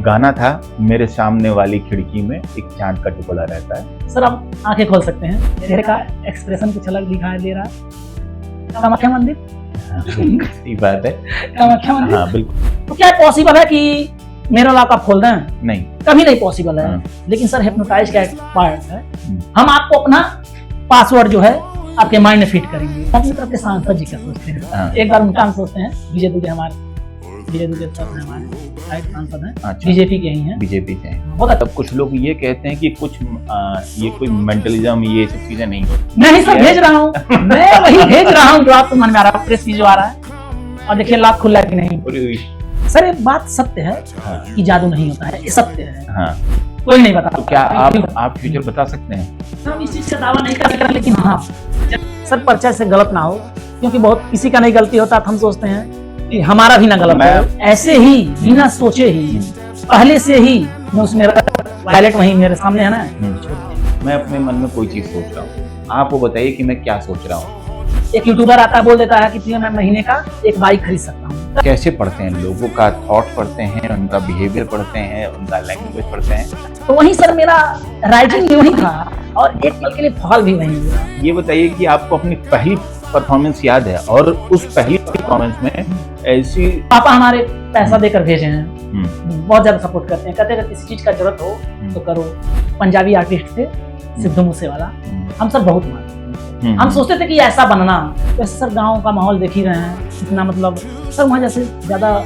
गाना था मेरे सामने वाली खिड़की में एक चांद का टुकड़ा रहता है। सर आप आंखें खोल सकते हैं, चेहरे का एक्सप्रेशन कुछ अलग दिखाई दे रहा है। कामाख्या मंदिर, सही बात है। कामाख्या मंदिर, हाँ बिल्कुल। तो क्या पॉसिबल है कि मेरा लॉक आप खोल दें? नहीं, कभी नहीं पॉसिबल है। हाँ। लेकिन सर हिप्नोटाइज का एक पार्ट है, हम आपको अपना पासवर्ड जो है आपके माइंड में फिट करेंगे। अपनी तरफ के सांसद जी का सोचते हैं, हाँ। एक बार उनका हम सोचते हैं। विजय दुबे हमारे सर हैं, हमारे सांसद हैं, अच्छा। बीजेपी के ही हैं। बीजेपी से हैं। बहुत अच्छा। तब कुछ लोग ये कहते हैं कि कुछ ये कोई मेंटलिज्म ये सब चीजें नहीं होती। नहीं सर भेज रहा हूँ, मैं वही भेज रहा हूँ जो आपको मन में आ रहा है। प्रेस की जो आ रहा है, और देखिए लाख खुला है कि नहीं। सर एक बात सत्य है, हाँ। कि जादू नहीं होता है, ये सत्य है। हाँ। कोई नहीं बता। तो क्या आप फ्यूचर बता सकते हैं? हम इस चीज से दावा नहीं कर सकते, लेकिन हाँ सर परिचय से गलत ना हो, क्योंकि बहुत किसी का नहीं गलती होता, तो हम सोचते हैं कि हमारा भी ना गलत हो। ऐसे ही बिना सोचे ही पहले से ही मैं उसमें पायलट वहीं मेरे सामने है ना। मैं अपने मन में कोई चीज सोच रहा हूँ, आप वो बताइए कि मैं क्या सोच रहा हूँ। एक यूट्यूबर आता है, बोल देता है कि मैं महीने का एक बाइक खरीद सकता हूँ। कैसे पढ़ते हैं? लोगों का थॉट पढ़ते हैं, उनका बिहेवियर पढ़ते हैं, उनका लैंग्वेज पढ़ते हैं। तो वहीं सर मेरा राइटिंग भी वही था, और एक पल के लिए फॉल भी वही हुआ। ये बताइए कि आपको अपनी पहली परफॉर्मेंस याद है, और उस पहली परफॉर्मेंस में ऐसी पापा हमारे पैसा देकर भेजे हैं, बहुत ज्यादा सपोर्ट करते हैं, कहते हैं किसी चीज का जरूरत हो तो करो। पंजाबी आर्टिस्ट थे सिद्धू मूसेवाला, हम सब बहुत मानते हैं। हम सोचते थे कि ऐसा बनना, वैसे सर गांव का माहौल देख ही रहे हैं कितना, मतलब सर वहाँ जैसे ज्यादा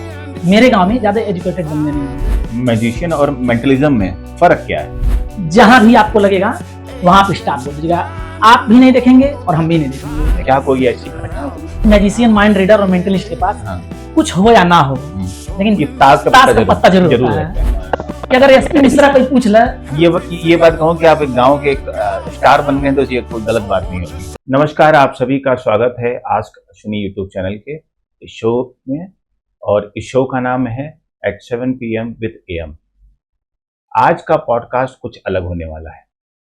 मेरे गांव में ज्यादा एजुकेटेड बंदे नहीं है। मैजिशियन और मेंटलिज्म में फर्क क्या है? जहाँ भी आपको लगेगा वहाँ आप स्टार्ट हो जाएगा, आप भी नहीं देखेंगे और हम भी नहीं देखेंगे। क्या कोई ऐसी घटना? मैजिशियन, माइंड रीडर और मेंटलिस्ट के पास कुछ हो या ना हो, लेकिन ये ताश का पत्ता जरूर होता है। कि अगर एसपी मिश्रा कोई पूछ ले, ये बात कहूँ कि आप एक गांव के एक स्टार बन गए तो ये कोई गलत बात नहीं होगी। नमस्कार, आप सभी का स्वागत है आस्क अश्विनी यूट्यूब चैनल के इस शो में, और इस शो का नाम है एट 7 PM विद AM। आज का पॉडकास्ट कुछ अलग होने वाला है,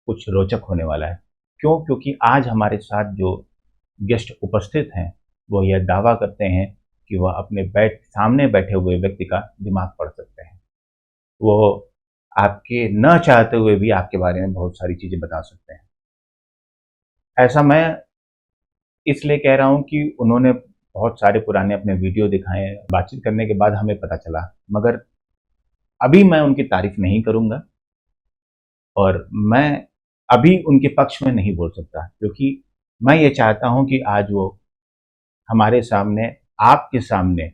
कुछ रोचक होने वाला है। क्यों? क्योंकि आज हमारे साथ जो गेस्ट उपस्थित हैं वो यह दावा करते हैं कि वह अपने सामने बैठे हुए व्यक्ति का दिमाग पढ़ सकते हैं। वो आपके न चाहते हुए भी आपके बारे में बहुत सारी चीजें बता सकते हैं। ऐसा मैं इसलिए कह रहा हूं कि उन्होंने बहुत सारे पुराने अपने वीडियो दिखाए, बातचीत करने के बाद हमें पता चला, मगर अभी मैं उनकी तारीफ नहीं करूंगा और मैं अभी उनके पक्ष में नहीं बोल सकता, क्योंकि मैं ये चाहता हूं कि आज वो हमारे सामने, आपके सामने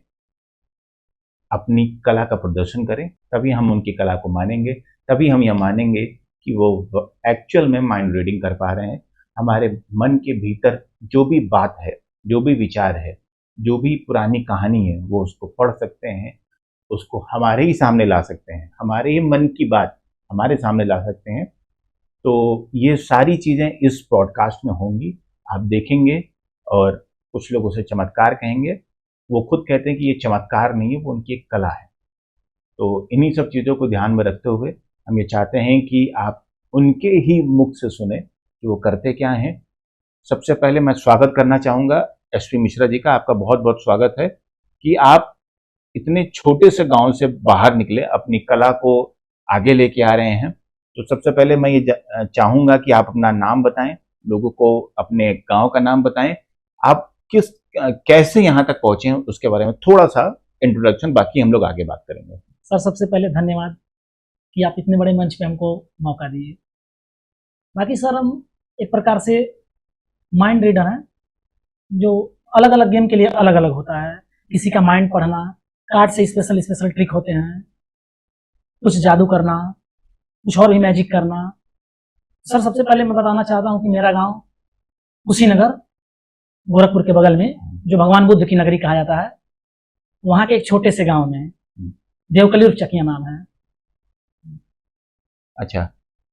अपनी कला का प्रदर्शन करें, तभी हम उनकी कला को मानेंगे, तभी हम यह मानेंगे कि वो एक्चुअल में माइंड रीडिंग कर पा रहे हैं। हमारे मन के भीतर जो भी बात है, जो भी विचार है, जो भी पुरानी कहानी है, वो उसको पढ़ सकते हैं, उसको हमारे ही सामने ला सकते हैं, हमारे ही मन की बात हमारे सामने ला सकते हैं। तो ये सारी चीज़ें इस पॉडकास्ट में होंगी, आप देखेंगे, और कुछ लोग उसे चमत्कार कहेंगे। वो खुद कहते हैं कि ये चमत्कार नहीं है, वो उनकी एक कला है। तो इन्हीं सब चीज़ों को ध्यान में रखते हुए हम ये चाहते हैं कि आप उनके ही मुख से सुने कि वो करते क्या हैं। सबसे पहले मैं स्वागत करना चाहूँगा एसपी मिश्रा जी का। आपका बहुत बहुत स्वागत है कि आप इतने छोटे से गांव से बाहर निकले, अपनी कला को आगे लेके आ रहे हैं। तो सबसे पहले मैं ये चाहूँगा कि आप अपना नाम बताएं, लोगों को अपने गांव का नाम बताएं, आप कैसे यहाँ तक पहुँचे हैं उसके बारे में थोड़ा सा इंट्रोडक्शन, बाकी हम लोग आगे बात करेंगे। सर सबसे पहले धन्यवाद कि आप इतने बड़े मंच पे हमको मौका दिए। बाकी सर हम एक प्रकार से माइंड रीडर हैं, जो अलग अलग गेम के लिए अलग अलग होता है। किसी का माइंड पढ़ना, कार्ड से स्पेशल ट्रिक होते हैं, कुछ जादू करना, कुछ और भी मैजिक करना। सर सबसे पहले मैं बताना चाहता हूँ कि मेरा गांव कुशीनगर, गोरखपुर के बगल में, जो भगवान बुद्ध की नगरी कहा जाता है, वहाँ के एक छोटे से गांव में देवकली उर्फ चकिया नाम है। अच्छा,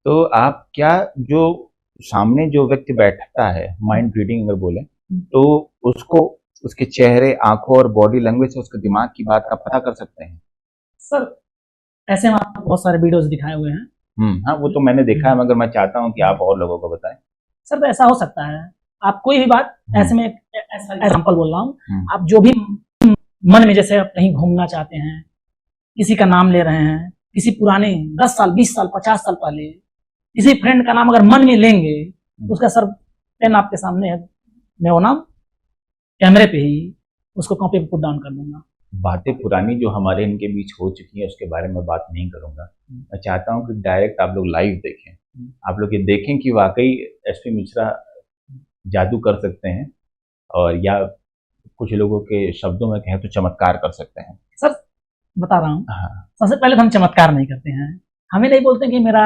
तो आप क्या, जो सामने जो व्यक्ति बैठता है, माइंड रीडिंग अगर बोले, तो उसको उसके चेहरे, आंखों और बॉडी लैंग्वेज से उसके दिमाग की बात का पता कर सकते हैं? सर ऐसे में आपको बहुत सारे वीडियोस दिखाए हुए हैं। हाँ, वो तो मैंने देखा है, मगर मैं चाहता हूँ कि आप और लोगों को बताएं। सर तो ऐसा हो सकता है, आप कोई भी बात ऐसे में, एग्जाम्पल बोल रहा हूँ, आप जो भी मन में, जैसे आप कहीं घूमना चाहते हैं, किसी का नाम ले रहे हैं, किसी पुराने 10 साल 20 साल 50 साल पहले किसी फ्रेंड का नाम अगर मन में लेंगे तो उसका सर पेन आपके सामने है, मैं वो नाम कैमरे पे ही उसको कॉपी पे पुट डाउन कर दूंगा। बातें पुरानी जो हमारे इनके बीच हो चुकी है उसके बारे में बात नहीं करूंगा। मैं चाहता हूं कि डायरेक्ट आप लोग लाइव देखें, आप लोग ये देखें कि वाकई एसपी मिश्रा जादू कर सकते हैं, और या कुछ लोगों के शब्दों में कहें तो चमत्कार कर सकते हैं। सर बता रहा हूँ, हाँ, सबसे पहले तो हम चमत्कार नहीं करते हैं, हमें नहीं बोलते कि मेरा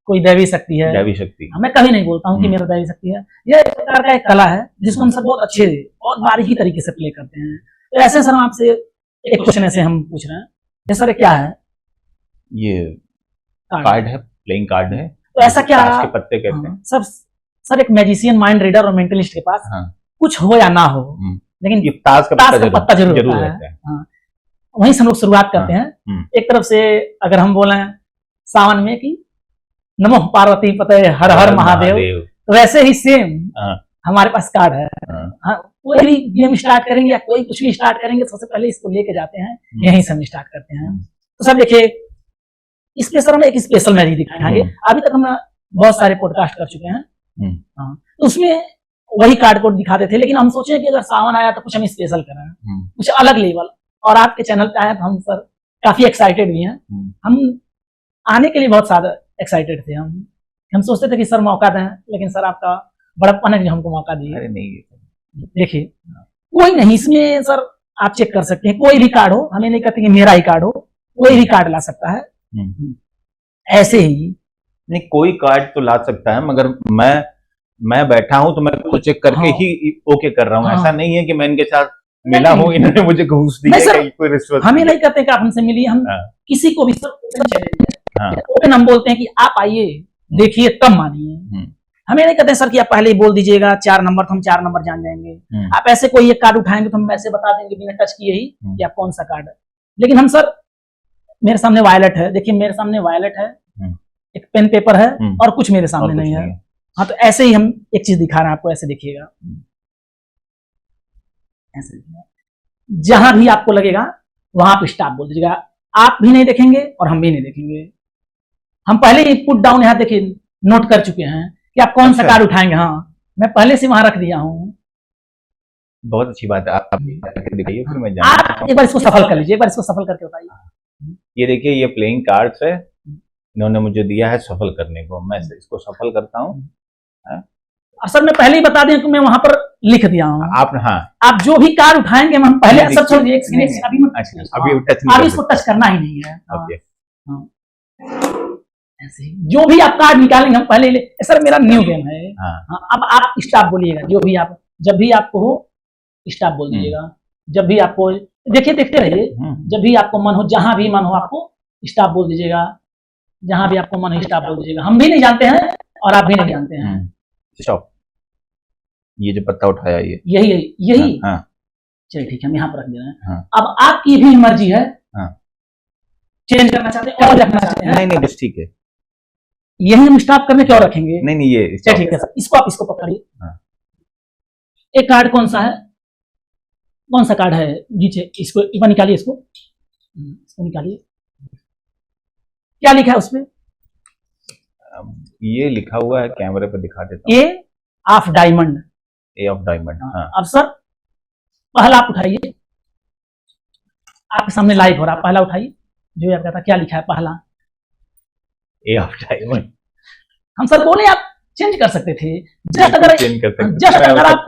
कोई दैवी शक्ति है, दैवी शक्ति। मैं कभी नहीं बोलता हूँ कि मेरा दैवी शक्ति है। यह एक प्रकार का एक कला है जिसको हम सब बहुत अच्छे बहुत बारीकी तरीके से प्ले करते हैं। तो ऐसे सर हम आपसे एक क्वेश्चन ऐसे हम पूछ रहे हैं, ये सर क्या है? ये कार्ड है, प्लेइंग कार्ड है, तो ऐसा क्या ताश के पत्ते कहते हैं। सर एक मैजिशियन, माइंड रीडर और मेंटलिस्ट के पास हाँ, कुछ हो या ना हो, लेकिन ये ताश का पत्ता जरूर रहता है। हाँ, वहीं से हम लोग शुरुआत करते हैं। एक तरफ से अगर हम बोले सावन में कि नमो पार्वती पते हर हर महादेव, तो वैसे ही सेम हमारे पास कार्ड है। हाँ, कोई भी गेम स्टार्ट करेंगे या कोई कुछ भी स्टार्ट करेंगे, सबसे पहले इसको लेके जाते हैं, यहीं से हम स्टार्ट करते हैं। तो सर देखिए, इसमें सर हम एक स्पेशल मैजिक दिखाएंगे। अभी तक हम बहुत सारे पॉडकास्ट कर चुके हैं, हाँ, तो उसमें वही कार्ड कोड दिखाते थे, लेकिन हम सोचे कि अगर सावन आया तो कुछ हम स्पेशल करें, कुछ अलग लेवल। और आपके चैनल पे आया तो हम सर काफी एक्साइटेड भी हैं। हम आने के लिए बहुत ज्यादा एक्साइटेड थे। हम सोचते थे कि सर मौका दें, लेकिन सर आपका बड़प्पन है जो हमको मौका दिए। अरे नहीं, देखिए कोई नहीं, इसमें सर आप चेक कर सकते हैं, कोई भी कार्ड हो, हमें नहीं कहते कि मेरा ही कार्ड हो, कोई भी कार्ड ला सकता है। ऐसे ही नहीं, कोई कार्ड तो ला सकता है, मगर मैं बैठा हूं तो मैं खुद चेक करके ही ओके कर रहा हूं। ऐसा नहीं है कि मैं इनके साथ मिला हूं, इन्होंने मुझे घूस दी है, कोई रिश्वत। हमें नहीं कहते कि आप हमसे मिलिए, हम किसी को भी सर ओपन चैलेंज है, ओपन हम बोलते हैं कि आप आइए देखिए तब मानिए। हमें नहीं कहते सर कि आप पहले ही बोल दीजिएगा 4 नंबर, तो हम 4 नंबर जान जाएंगे। आप ऐसे कोई एक कार्ड उठाएंगे तो हम ऐसे बता देंगे बिना टच किए ही कि आप कौन सा कार्ड है। लेकिन हम सर, मेरे सामने वायलेट है, देखिए मेरे सामने वायलेट है, एक पेन पेपर है, और कुछ मेरे सामने नहीं है। हाँ, तो ऐसे ही हम एक चीज दिखा रहे हैं आपको, ऐसे देखिएगा, ऐसे जहां भी आपको लगेगा वहां आप स्टॉप बोल दीजिएगा। आप भी नहीं देखेंगे और हम भी नहीं देखेंगे। हम पहले ही पुट डाउन यहाँ देखिए नोट कर चुके हैं कि आप कौन सा कार्ड उठाएंगे। हाँ, मैं पहले से वहां रख दिया हूँ। बहुत अच्छी बात है, आप करके दिखाइए, फिर मैं आप एक बार इसको सफल कर लीजिए, एक बार इसको सफल करके बताइए। ये देखिए, ये प्लेइंग कार्ड्स है, इन्होंने मुझे दिया है सफल करने को, मैं इसको सफल करता हूँ। सर मैं पहले ही बता दें कि मैं वहां पर लिख दिया हूँ। आप, हाँ, आप जो भी कार्ड उठाएंगे हम पहले सब छोड़िए, अभी अभी इसको टच करना ही नहीं है। ओके, ऐसे ही जो भी आप कार्ड निकालेंगे हम पहले सर मेरा न्यू गेम है। हाँ, अब आप स्टॉप बोलिएगा, जो भी आप, जब भी आपको हो स्टॉप बोल दीजिएगा। जब भी आपको देखिए, देखते रहिए, जब भी आपको मन हो, जहां भी मन हो आपको स्टॉप बोल दीजिएगा, जहां भी आपको मन हो स्टॉप बोल दीजिएगा। हम भी नहीं जानते हैं और आप भी नहीं जानते हैं। स्टॉप, ये जो पत्ता उठाया ये यही हाँ, चलिए ठीक है, हम यहाँ पर रख दे रहे हैं। अब आपकी भी मर्जी है, चेंज करना चाहते हैं और रखना चाहते हैं। नहीं बस ठीक है, यही हम स्टॉप करने क्यों रखेंगे? नहीं ये चलिए ठीक है सर, इसको आप इसको पकड़िए। एक कार्ड कौन सा है, कौन सा कार्ड है नीचे, इसको एक बार निकालिए, इसको निकालिए। क्या लिखा है उसमें? ये लिखा हुआ है, कैमरे पर दिखा देता हूँ, A of diamond. A of diamond. हाँ, अब सर पहला आप उठाइए, आपके सामने लाइव हो रहा, पहला उठाइए, जो आपका था, क्या लिखा है पहला? ए ऑफ डायमंड। हम सर बोले आप चेंज कर सकते थे, जस्ट अगर आप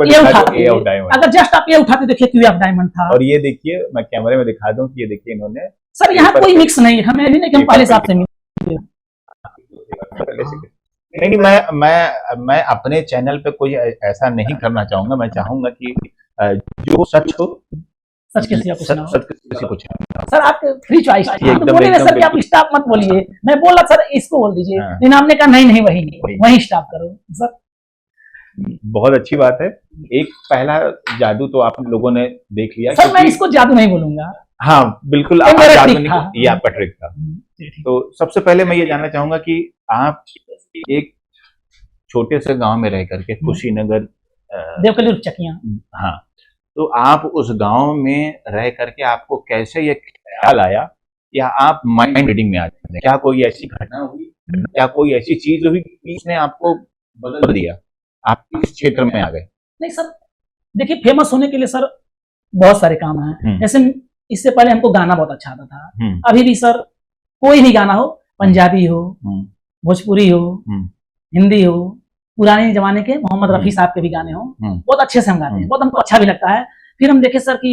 ये उठाते देखिए क्यू ऑफ डायमंड था। और ये देखिए, मैं कैमरे में दिखा दूं कि ये देखिए इन्होंने सर यहाँ कोई मिक्स नहीं है, हमें भी नहीं कि हम पहले से आपसे नहीं, मैं अपने चैनल पे कोई ऐसा नहीं करना चाहूंगा। मैं चाहूंगा कि जो सच हो, सच किसी किसी को सर आप फ्री चॉइस सर कि आप स्टॉप मत बोलिए, मैं बोला सर इसको बोल दीजिए, लेकिन आपने कहा नहीं वही स्टॉप करो। सर बहुत अच्छी बात है। एक पहला जादू तो आप लोगों ने देख लिया। सर मैं इसको जादू नहीं बोलूंगा, हाँ बिल्कुल, आप जादू नहीं, ये आपका ट्रिक था। तो सबसे पहले मैं ये जानना चाहूंगा कि आप एक छोटे से गांव में रह करके, कुशीनगर, देवकली चकिया, हाँ, तो आप उस गांव में रह करके आपको कैसे ये ख्याल आया या आप माइंड रीडिंग में आ जाते हैं? क्या कोई ऐसी घटना हुई, क्या कोई ऐसी चीज हुई कि उसने आपको बदल दिया, आप किस क्षेत्र में आ गए? नहीं सर, देखिए फेमस होने के लिए सर बहुत सारे काम हैं। जैसे इससे पहले हमको गाना बहुत अच्छा आता था, अभी भी सर कोई भी गाना हो, पंजाबी हो, भोजपुरी हो, हिंदी हो, पुराने जमाने के मोहम्मद रफी साहब के भी गाने हो, बहुत अच्छे से हम गाते हैं, बहुत हमको अच्छा भी लगता है। फिर हम देखे सर कि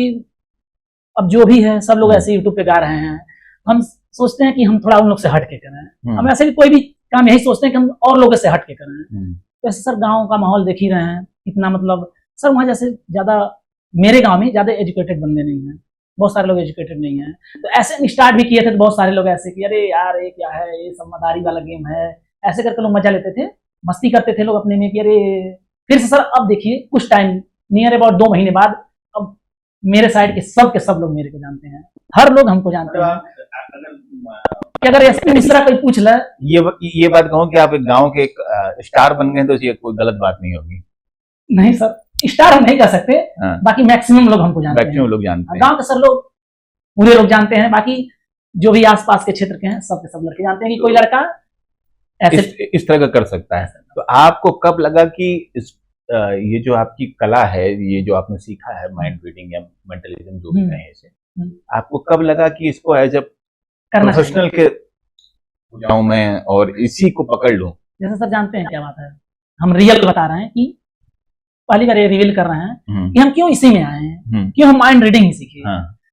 अब जो भी है सब लोग ऐसे यूट्यूब पे गा रहे हैं, हम सोचते हैं कि हम थोड़ा उन लोग से हट के करें। हम ऐसे भी कोई भी काम यही सोचते हैं कि हम और लोगों से हट के करें। तो ऐसे सर गाँव का माहौल देख ही रहे हैं कितना, मतलब सर वहाँ जैसे ज्यादा मेरे गाँव में ज्यादा एजुकेटेड बंदे नहीं है, बहुत सारे लोग एजुकेटेड नहीं है। तो ऐसे हम स्टार्ट भी किए थे तो बहुत सारे लोग ऐसे कि अरे यार ये क्या है, ये सब मदारी वाला गेम है, ऐसे करके लोग मजा लेते थे, मस्ती करते थे लोग अपने में कि अरे। फिर से सर अब देखिए कुछ टाइम नियर अबाउट 2 महीने बाद अब मेरे साइड के सब लोग मेरे को जानते हैं, हर लोग हमको जानते हैं। कि अगर एसपी मिश्रा कोई पूछ ले, ये बात कहूँ कि आप एक गांव के एक स्टार बन गए तो ये कोई गलत बात नहीं होगी? नहीं सर, स्टार हम नहीं कर सकते, बाकी मैक्सिमम लोग हमको जानते हैं, मैक्सिमम लोग जानते हैं, गांव के सर लोग पूरे लोग जानते हैं। बाकी जो भी आसपास के क्षेत्र के हैं सब लड़के जानते हैं कि कोई लड़का ऐसे इस तरह का कर सकता है। तो आपको कब लगा कि ये जो आपकी कला है, ये जो आपने सीखा है माइंड रीडिंग या मेंटलिज्म जो भी कहें इसे, आपको कब लगा कि इसको एज ए प्रोफेशनल के जाऊं मैं और इसी को पकड़ लूं? जैसे सर जानते हैं क्या बात है, हम रियल बता रहे हैं कि पहली बार ये रिवील कर रहे हैं कि हम क्यों इसी में आए हैं, क्यों हम माइंड रीडिंग ही सीखे।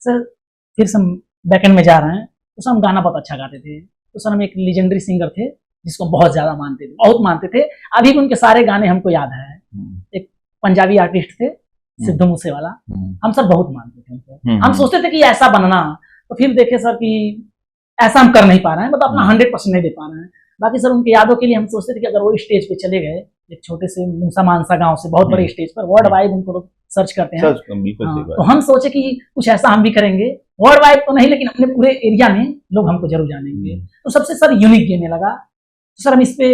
सर फिर से हम बैकएंड में जा रहे हैं, तो सर हम गाना बहुत अच्छा गाते थे। तो सर हम एक लेजेंडरी सिंगर थे जिसको बहुत ज्यादा मानते थे, बहुत मानते थे, अभी भी उनके सारे गाने हमको याद है। एक पंजाबी आर्टिस्ट थे सिद्धू मूसेवाला, हम सर बहुत मानते थे उनको। हम सोचते थे कि ऐसा बनना, तो फिर देखे सर कि ऐसा हम कर नहीं पा रहे हैं, मतलब अपना 100% नहीं दे पा रहे हैं। बाकी सर उनकी यादों के लिए हम सोचते थे कि अगर वो स्टेज पे चले गए, एक छोटे से मूसा मानसा गांव से बहुत बड़े स्टेज पर, वर्ल्ड वाइड उनको लोग सर्च करते हैं, तो हम सोचे कि कुछ ऐसा हम भी करेंगे, वर्ल्ड वाइड तो नहीं लेकिन अपने पूरे एरिया में लोग हमको जरूर जानेंगे। तो सबसे सर यूनिक गेम लगा। तो सर हम इस पे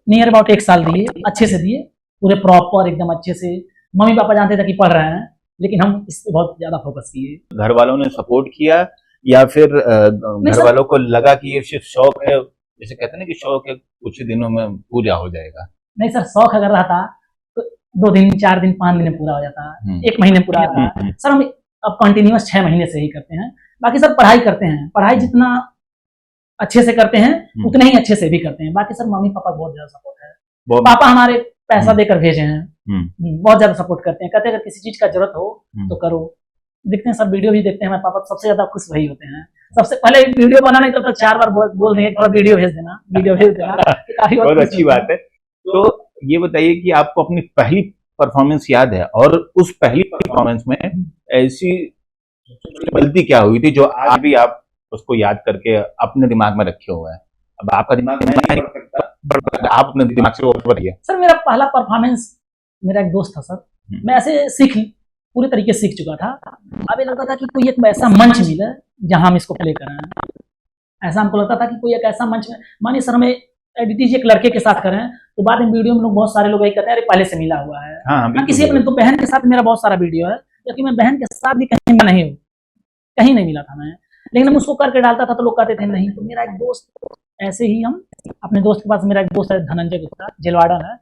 नियर अबाउट 1 साल दिए, अच्छे से दिए, पूरे प्रॉपर एकदम अच्छे से। मम्मी पापा जानते थे कि पढ़ रहे हैं, लेकिन हम इस पे बहुत ज्यादा फोकस किए। घर वालों ने सपोर्ट किया या फिर घर वालों को लगा कि ये सिर्फ शौक है, जैसे कहते हैं ना कि शौक है कुछ दिनों में पूरा हो जाएगा? नहीं सर, शौक अगर रहता तो 2 दिन 4 दिन 5 दिन में पूरा हो जाता, 1 महीने पूरा होता। सर हम अब कंटिन्यूअस 6 महीने से ही करते हैं। बाकी सर पढ़ाई करते हैं, पढ़ाई जितना अच्छे से करते हैं उतने ही अच्छे से भी करते हैं। बाकी सर मम्मी पापा बहुत ज्यादा सपोर्ट है, पापा हमारे पैसा देकर भेजे हैं, बहुत ज्यादा सपोर्ट करते हैं, कहते हैं अगर किसी चीज का जरूरत हो तो करो। देखते हैं सर, वीडियो भी देखते हैं, हमारे पापा सबसे ज्यादा खुश वही होते हैं। सबसे पहले वीडियो बनाने तो 4 बार बोल देंगे थोड़ा वीडियो भेज देना, वीडियो भेज देना। बहुत अच्छी बात है। तो ये बताइए कि आपको अपनी पहली परफॉर्मेंस याद है, और उस पहली परफॉर्मेंस में ऐसी गलती क्या हुई थी जो आज भी आप उसको याद करके अपने दिमाग में रखे हुए हैं? अब आपका दिमाग नहीं रख सकता, आप अपने दिमाग से बताइए। सर मेरा पहला परफॉर्मेंस, मेरा एक दोस्त था सर, मैं ऐसे पूरे तरीके से सीख चुका था। अब ये लगता था कि कोई एक ऐसा मंच मिले जहां हम इसको प्ले करें, ऐसा हमको लगता था कि कोई एक ऐसा मंच में, मानिए सर हमें एडिटी एक लड़के के साथ करें, तो बाद में वीडियो में लोग बहुत सारे लोग यही कहते हैं अरे पहले से मिला हुआ है। मैं किसी अपने तो बहन के साथ मेरा बहुत सारा वीडियो है, क्योंकि मैं बहन के साथ भी कहीं मैं नहीं हूँ, कहीं नहीं मिला था मैं, लेकिन हम उसको करके डालता था तो लोग कहते थे नहीं। तो मेरा एक दोस्त, ऐसे ही हम अपने दोस्त के पास, मेरा एक दोस्त है धनंजय गुप्ता, जेलवाड़न है,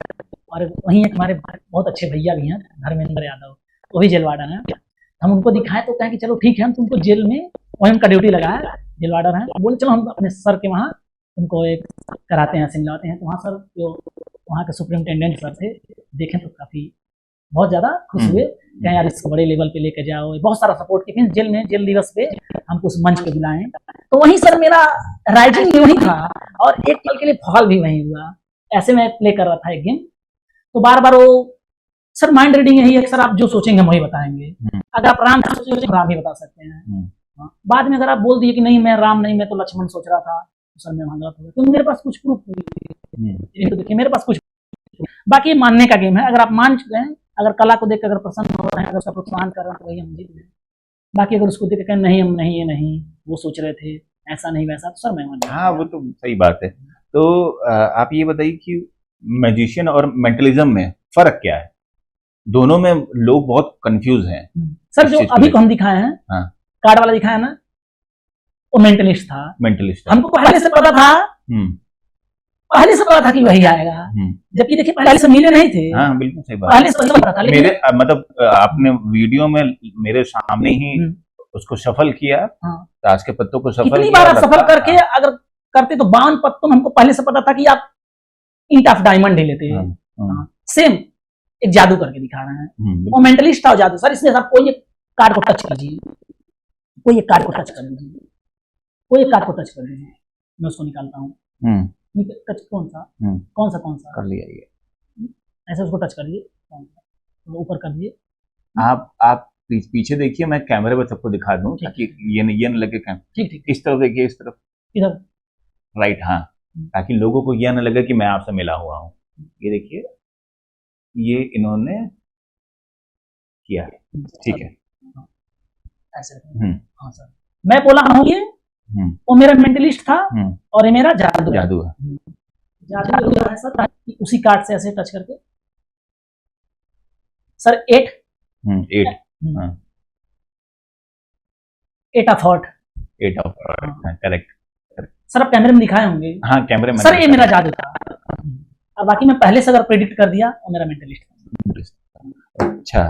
और वहीं एक हमारे बहुत अच्छे भैया भी हैं धर्मेंद्र यादव, वो भी जेलवाड़न है। हम उनको दिखाएं तो कहें कि चलो ठीक है, हम तुमको जेल में, वही उनका ड्यूटी लगा है, जेलवाड़न है, बोले चलो हम अपने सर के वहाँ उनको एक कराते हैं, सिमलाते हैं। तो वहाँ सर जो वहाँ के सुप्रिंटेंडेंट सर थे, देखें तो काफ़ी बहुत ज़्यादा खुश हुए, कहें यार इसको बड़े लेवल पे लेके जाओ, बहुत सारा सपोर्ट किए। जेल में, जेल दिवस पे हमको उस मंच पे बुलाएं, तो वहीं सर मेरा राइजिंग भी वहीं था और एक पल के लिए फॉल भी वहीं हुआ। ऐसे में प्ले कर रहा था एक गेम, तो बार बार वो सर माइंड रीडिंग यही है कि सर आप जो सोचेंगे हम वही बताएंगे। अगर आप राम सोचेंगे तो राम ही बता सकते हैं, बाद में अगर आप बोल दिए कि नहीं मैं राम नहीं, मैं तो लक्ष्मण सोच रहा था, तो सर मैं गलत हो गया, क्योंकि मेरे पास कुछ प्रूफ नहीं। तो देखिए मेरे पास कुछ, बाकी मानने का गेम है। अगर आप मान चुके हैं, अगर कला को देख कर अगर प्रसन्न हो रहे हैं, अगर उसका प्रोत्साहन कर रहे हैं, तो वही हम जीत गए। बाकी अगर उसको देख कर नहीं हम नहीं, ये नहीं वो सोच रहे थे, ऐसा नहीं वैसा, तो सर मैं मान। हाँ वो तो सही बात है। तो आप ये बताइए कि मैजिशियन और मेंटलिज्म में फर्क क्या है? दोनों में लोग बहुत कंफ्यूज हैं सर। जो अभी को हम दिखाए हैं, कार्ड वाला दिखाया ना, वो मेंटलिस्ट था। मेंटलिस्ट। हमको पहले से पता था, पहले से पता था कि वही आएगा, जबकि देखिए पहले से मिले नहीं थे। हाँ बिल्कुल सही बात। पहले से पता था, लेकिन मेरे मतलब आपने वीडियो में मेरे सामने ही उसको सफल किया, ताश के पत्तों को सफल कितनी किया। बार आप सफल करके अगर करते तो 52 पत्तों, हमको पहले से पता था कि आप इंट ऑफ डायमंड ही लेते हैं। सेम एक जादू करके दिखा रहे हैं, वो मेंटलिस्ट था जादू। सर इसमें आप कोई एक कार्ड को टच कीजिए, कोई एक कार्ड को टच कर दीजिए, कोई एक कार्ड को टच कर दीजिए, मैं उसको निकालता हूँ। टच कौन सा कर लिया ये, ऐसे उसको टच कर दीजिए, तो ऊपर कर दीजिए। आप पीछे देखिए, मैं कैमरे पर सबको दिखा दूं ताकि ये न लगे। ठीक इस तरफ देखिए, इस तरफ, इधर राइट, हाँ, ताकि लोगों को यह न लगे कि मैं आपसे मिला हुआ हूँ। ये देखिए, ये इन्होंने किया, ठीक है, ऐसे। हाँ सर, मैं बोला हूँ ये वो मेरा मेंटलिस्ट था और ये मेरा जादू है। जादू है सर, उसी कार्ड से ऐसे टच करके sir 8 of heart, correct sir. आप कैमरे में दिखाए होंगे। हाँ, कैमरे में सर ये मेरा जादू था, और बाकी मैं पहले से अगर प्रेडिक्ट कर दिया वो मेरा मेंटलिस्ट था। अच्छा,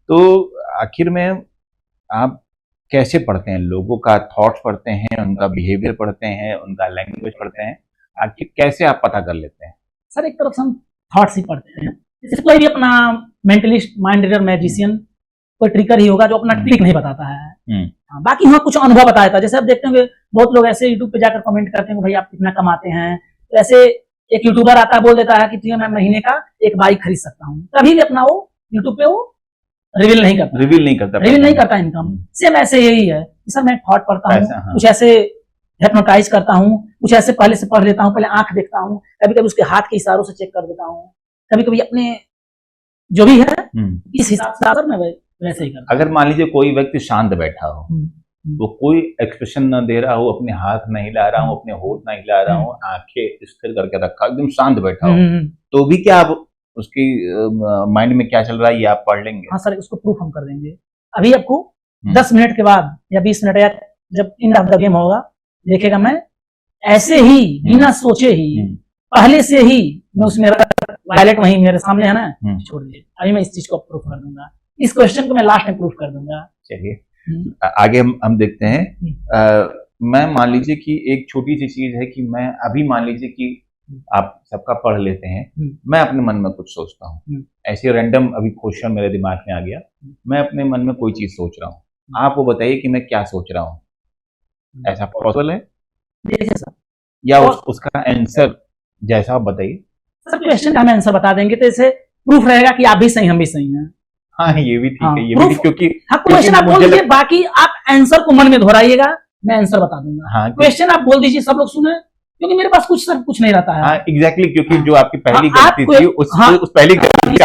तो आखिर में आप कैसे पढ़ते हैं? लोगों का थॉट्स पढ़ते हैं, उनका बिहेवियर पढ़ते हैं, उनका लैंग्वेज पढ़ते हैं, आखिर कैसे आप पता कर लेते हैं? सर एक तरफ से हम थॉट्स ही पढ़ते हैं, जैसे कोई भी अपना मेंटलिस्ट, माइंड रीडर, मैजिशियन कोई ट्रिकर ही होगा जो अपना ट्रिक नहीं बताता है। बाकी हाँ कुछ अनुभव बताया था। जैसे आप देखते होंगे बहुत लोग ऐसे यूट्यूब पे जाकर कमेंट करते हैं भाई आप कितना कमाते हैं, तो ऐसे एक यूट्यूबर आता है बोल देता है कि मैं महीने का एक बाइक खरीद सकता हूँ, कभी भी अपना वो यूट्यूब पे वो रिवील नहीं करता इनकम। सेम ऐसे यही है कि सर मैं थॉट पढ़ता हूँ, कुछ ऐसे हिप्नोटाइज करता हूँ, कुछ ऐसे पहले से पढ़ लेता हूँ, पहले आंख देखता हूँ, कभी कभी उसके हाथ के इशारों से चेक कर देता हूँ, कभी कभी अपने जो भी है इस हिसाब से मैं वैसे ही करता हूँ। अगर मान लीजिए कोई व्यक्ति शांत बैठा हो, वो कोई एक्सप्रेशन न दे रहा हो, अपने हाथ नहीं हिला रहा हो, अपने होठ नहीं हिला रहा हो, आंखें स्थिर करके रखा, एकदम शांत बैठा हो, तो भी क्या आप उसकी माइंड में क्या चल रहा है ये आप पढ़ लेंगे? हाँ सर, उसको प्रूफ हम कर देंगे। अभी आपको 10 मिनट के बाद या 20 मिनट या जब एंड ऑफ द गेम होगा, देखेगा मैं ऐसे ही बिना सोचे ही पहले से ही मैं उसमें वायलेट वहीं मेरे सामने है ना, छोड़ दिए। अभी मैं इस चीज को प्रूफ कर दूंगा, इस क्वेश्चन को मैं लास्ट में प्रूफ कर दूंगा। चलिए आगे हम देखते हैं। मैं मान लीजिए कि एक छोटी सी चीज है कि मैं अभी मान लीजिए कि आप सबका पढ़ लेते हैं, मैं अपने मन में कुछ सोचता हूँ, ऐसे रैंडम अभी क्वेश्चन मेरे दिमाग में आ गया, मैं अपने मन में कोई चीज सोच रहा हूँ, आप वो बताइए कि मैं क्या सोच रहा हूँ, ऐसा पॉसिबल है? देखिए सर, या उसका आंसर जैसा आप बताइए। सर क्वेश्चन का हम आंसर बता देंगे तो इससे प्रूफ रहेगा कि आप भी सही हम भी सही हैं। हाँ ये भी ठीक है, ये भी ठीक, क्योंकि क्वेश्चन आप बोल दीजिए, बाकी आप आंसर को मन में दोहराइएा, मैं आंसर बता दूंगा। हाँ, क्वेश्चन आप बोल दीजिए, सब लोग सुने, क्योंकि मेरे पास कुछ नहीं रहता है। हाँ एग्जैक्टली, क्योंकि जो आपकी पहली गलती थी उस पहली गलती कि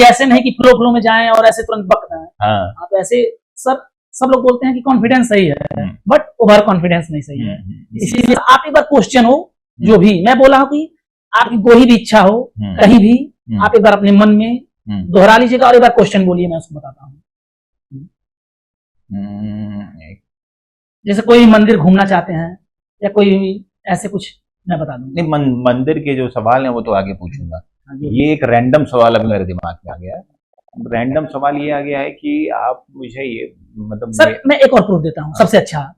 ऐसे नहीं कि फ्लो में जाएं और ऐसे तुरंत बक जाएं। हाँ तो ऐसे सब लोग बोलते हैं कि कॉन्फिडेंस सही है, बट ओवर कॉन्फिडेंस नहीं सही है। इसीलिए आप एक बार क्वेश्चन हो जो भी मैं बोला हूँ कि आपकी कोई भी इच्छा हो कहीं भी, आप एक बार अपने मन में दोहरा लीजिएगा और एक बार क्वेश्चन बोलिए, मैं उसको बताता हूँ। जैसे कोई मंदिर घूमना चाहते हैं या कोई ऐसे कुछ, मैं बता दूंगा। नहीं, मंदिर के जो सवाल हैं वो तो आगे पूछूंगा। ये एक रैंडम सवाल अभी मेरे दिमाग में आ गया है। रैंडम सवाल ये आ गया है कि आप मुझे ये मतलब सर मैं एक और प्रूफ देता हूँ। सबसे अच्छा,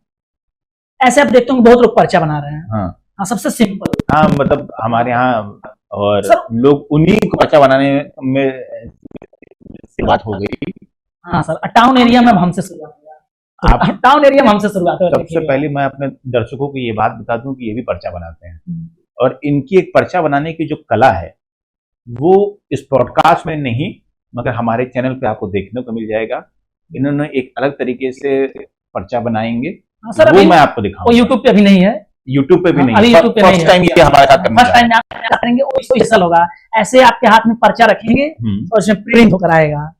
ऐसे आप देखते होंगे बहुत लोग पर्चा बना रहे हैं। हाँ सबसे सिंपल। हाँ मतलब हमारे यहाँ और लोग उन्हीं को पर्चा बनाने में बात हो गई। हाँ सर, टाउन एरिया में हमसे शुरुआत हुआ। टाउन एरिया में हमसे शुरुआत हुआ। सबसे पहले मैं अपने दर्शकों को ये बात बता दूं कि ये भी पर्चा बनाते हैं, और इनकी एक पर्चा बनाने की जो कला है वो इस पॉडकास्ट में नहीं मगर हमारे चैनल पे आपको देखने को मिल जाएगा। इन्होंने एक अलग तरीके से पर्चा बनाएंगे। हाँ सर, वो मैं आपको दिखाऊंगा। यूट्यूब पे अभी नहीं है, यूट्यूब पे भी नहीं, अभी यूट्यूब पे फर्स्ट टाइम ये हमारे साथ फर्स्ट टाइम आप करेंगे, वो स्पेशल होगा। ऐसे आपके हाथ में पर्चा रखेंगे और उसमें प्रिंट होकर आएगा।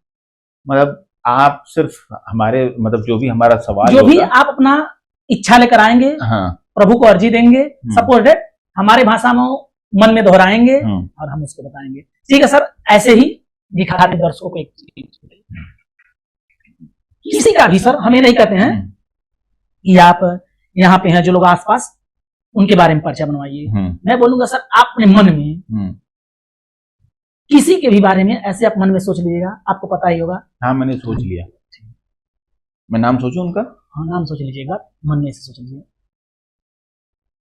मतलब आप सिर्फ हमारे मतलब जो भी हमारा सवाल जो भी आप अपना इच्छा लेकर आएंगे, प्रभु को अर्जी देंगे, सपोर्टेड हमारे भाषा में मन में दोहराएंगे और हम उसको बताएंगे। ठीक है सर, ऐसे ही दिखाते दर्शकों को एक चीज, किसी का भी सर हमें नहीं कहते हैं कि आप यहाँ पे हैं जो लोग आसपास, उनके बारे में पर्चा बनवाइए। मैं बोलूंगा सर आप अपने मन में किसी के भी बारे में ऐसे आप मन में सोच लीजिएगा, आपको पता ही होगा। हाँ मैंने सोच लिया। मैं नाम सोचूं उनका? हाँ नाम सोच लीजिएगा, मन में से सोच लीजिए।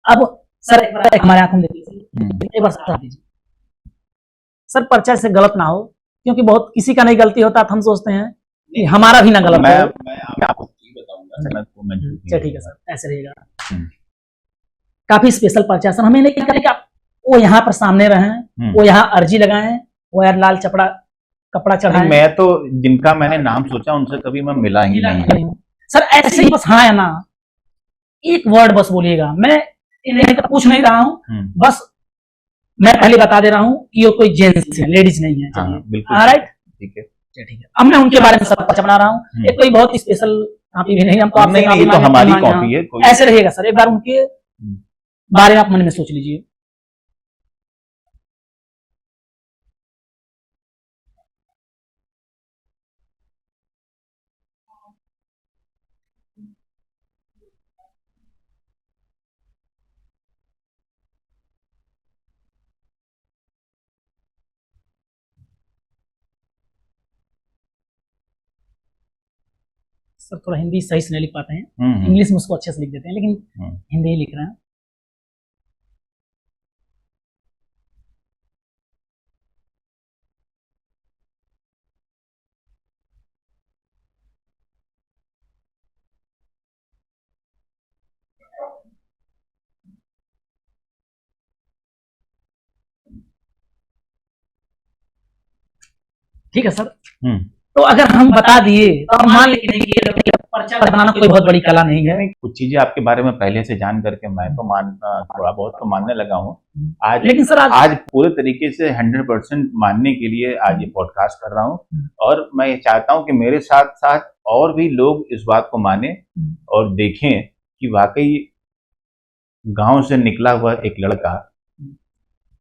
अब सर एक हमारे आंखों में देखिए, एक बार साथ दीजिए सर, पर्चा से गलत ना हो, क्योंकि बहुत किसी का नहीं गलती होता तो हम सोचते हैं कि हमारा भी ना गलत हो। मैं आपको बताऊंगा। चलिए ठीक है सर, ऐसे रहेगा। काफी स्पेशल पर्चा सर, हमें नहीं कहते कि आप वो यहाँ पर सामने रहें, वो यहाँ अर्जी लगाएं, वो यार लाल कपड़ा चढ़ाएं। मैं तो जिनका मैंने नाम सोचा उनसे कभी मैं मिला ही नहीं सर। ऐसे ही बस हाँ या ना एक वर्ड बस बोलिएगा, मैं इन्हें तो पूछ नहीं रहा हूँ, बस मैं पहले बता दे रहा हूँ कि वो कोई जेंट्स है, लेडीज नहीं है। बिल्कुल ठीक है। ठीक है, अब मैं उनके बारे में सब पर्चा बना रहा हूँ। एक कोई बहुत स्पेशल कॉपी भी नहीं, हमको आपसे नहीं, तो हमारी कॉपी है। ऐसे रहेगा सर, एक बार उनके बारे में आप मन में सोच लीजिए। सर थोड़ा हिंदी सही से नहीं लिख पाते हैं, इंग्लिश में उसको अच्छे से लिख देते हैं, लेकिन हिंदी ही लिख रहे हैं। ठीक है सर। तो अगर हम बता दिए तो हम मान लेंगे कि पर्चा बनाना कोई बहुत बड़ी कला नहीं है। कुछ चीजें आपके बारे में पहले से जान करके मैं तो थोड़ा बहुत तो मानने लगा हूँ आज। लेकिन सर आज पूरे तरीके से 100% मानने के लिए आज ये पॉडकास्ट कर रहा हूँ, और मैं ये चाहता हूँ कि मेरे साथ साथ और भी लोग इस बात को माने और देखें कि वाकई गांव से निकला हुआ एक लड़का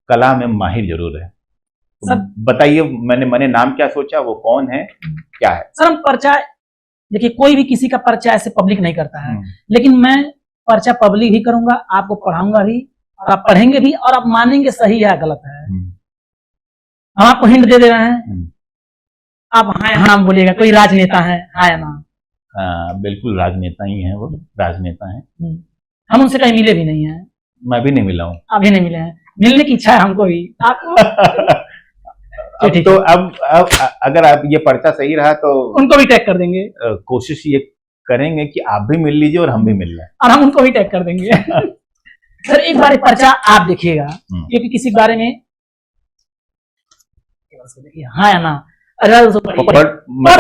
कला में माहिर जरूर है। तो बताइए, मैंने नाम क्या सोचा, वो कौन है, क्या है? सर हम पर्चा, देखिए कोई भी किसी का पर्चा ऐसे पब्लिक नहीं करता है, लेकिन मैं पर्चा पब्लिक भी करूंगा, आपको पढ़ाऊंगा भी, और आप पढ़ेंगे भी, और आप मानेंगे सही है गलत है। हम आपको हिंट दे रहे हैं, आप हाँ या ना बोलिएगा। कोई राजनेता है, हाँ या ना? बिल्कुल राजनेता ही है, वो राजनेता है। हम उनसे कहीं मिले भी नहीं है। मैं भी नहीं मिला हूँ। अभी नहीं मिले हैं, मिलने की इच्छा है हमको भी। आपको अब अगर आप ये पर्चा सही रहा तो उनको भी टैग कर देंगे। कोशिश ये करेंगे कि आप भी मिल लीजिए और हम भी मिल लें, और हम उनको भी टैग कर देंगे। सर एक बार पर्चा आप देखिएगा, क्योंकि किसी के बारे में हाँ या ना पढ़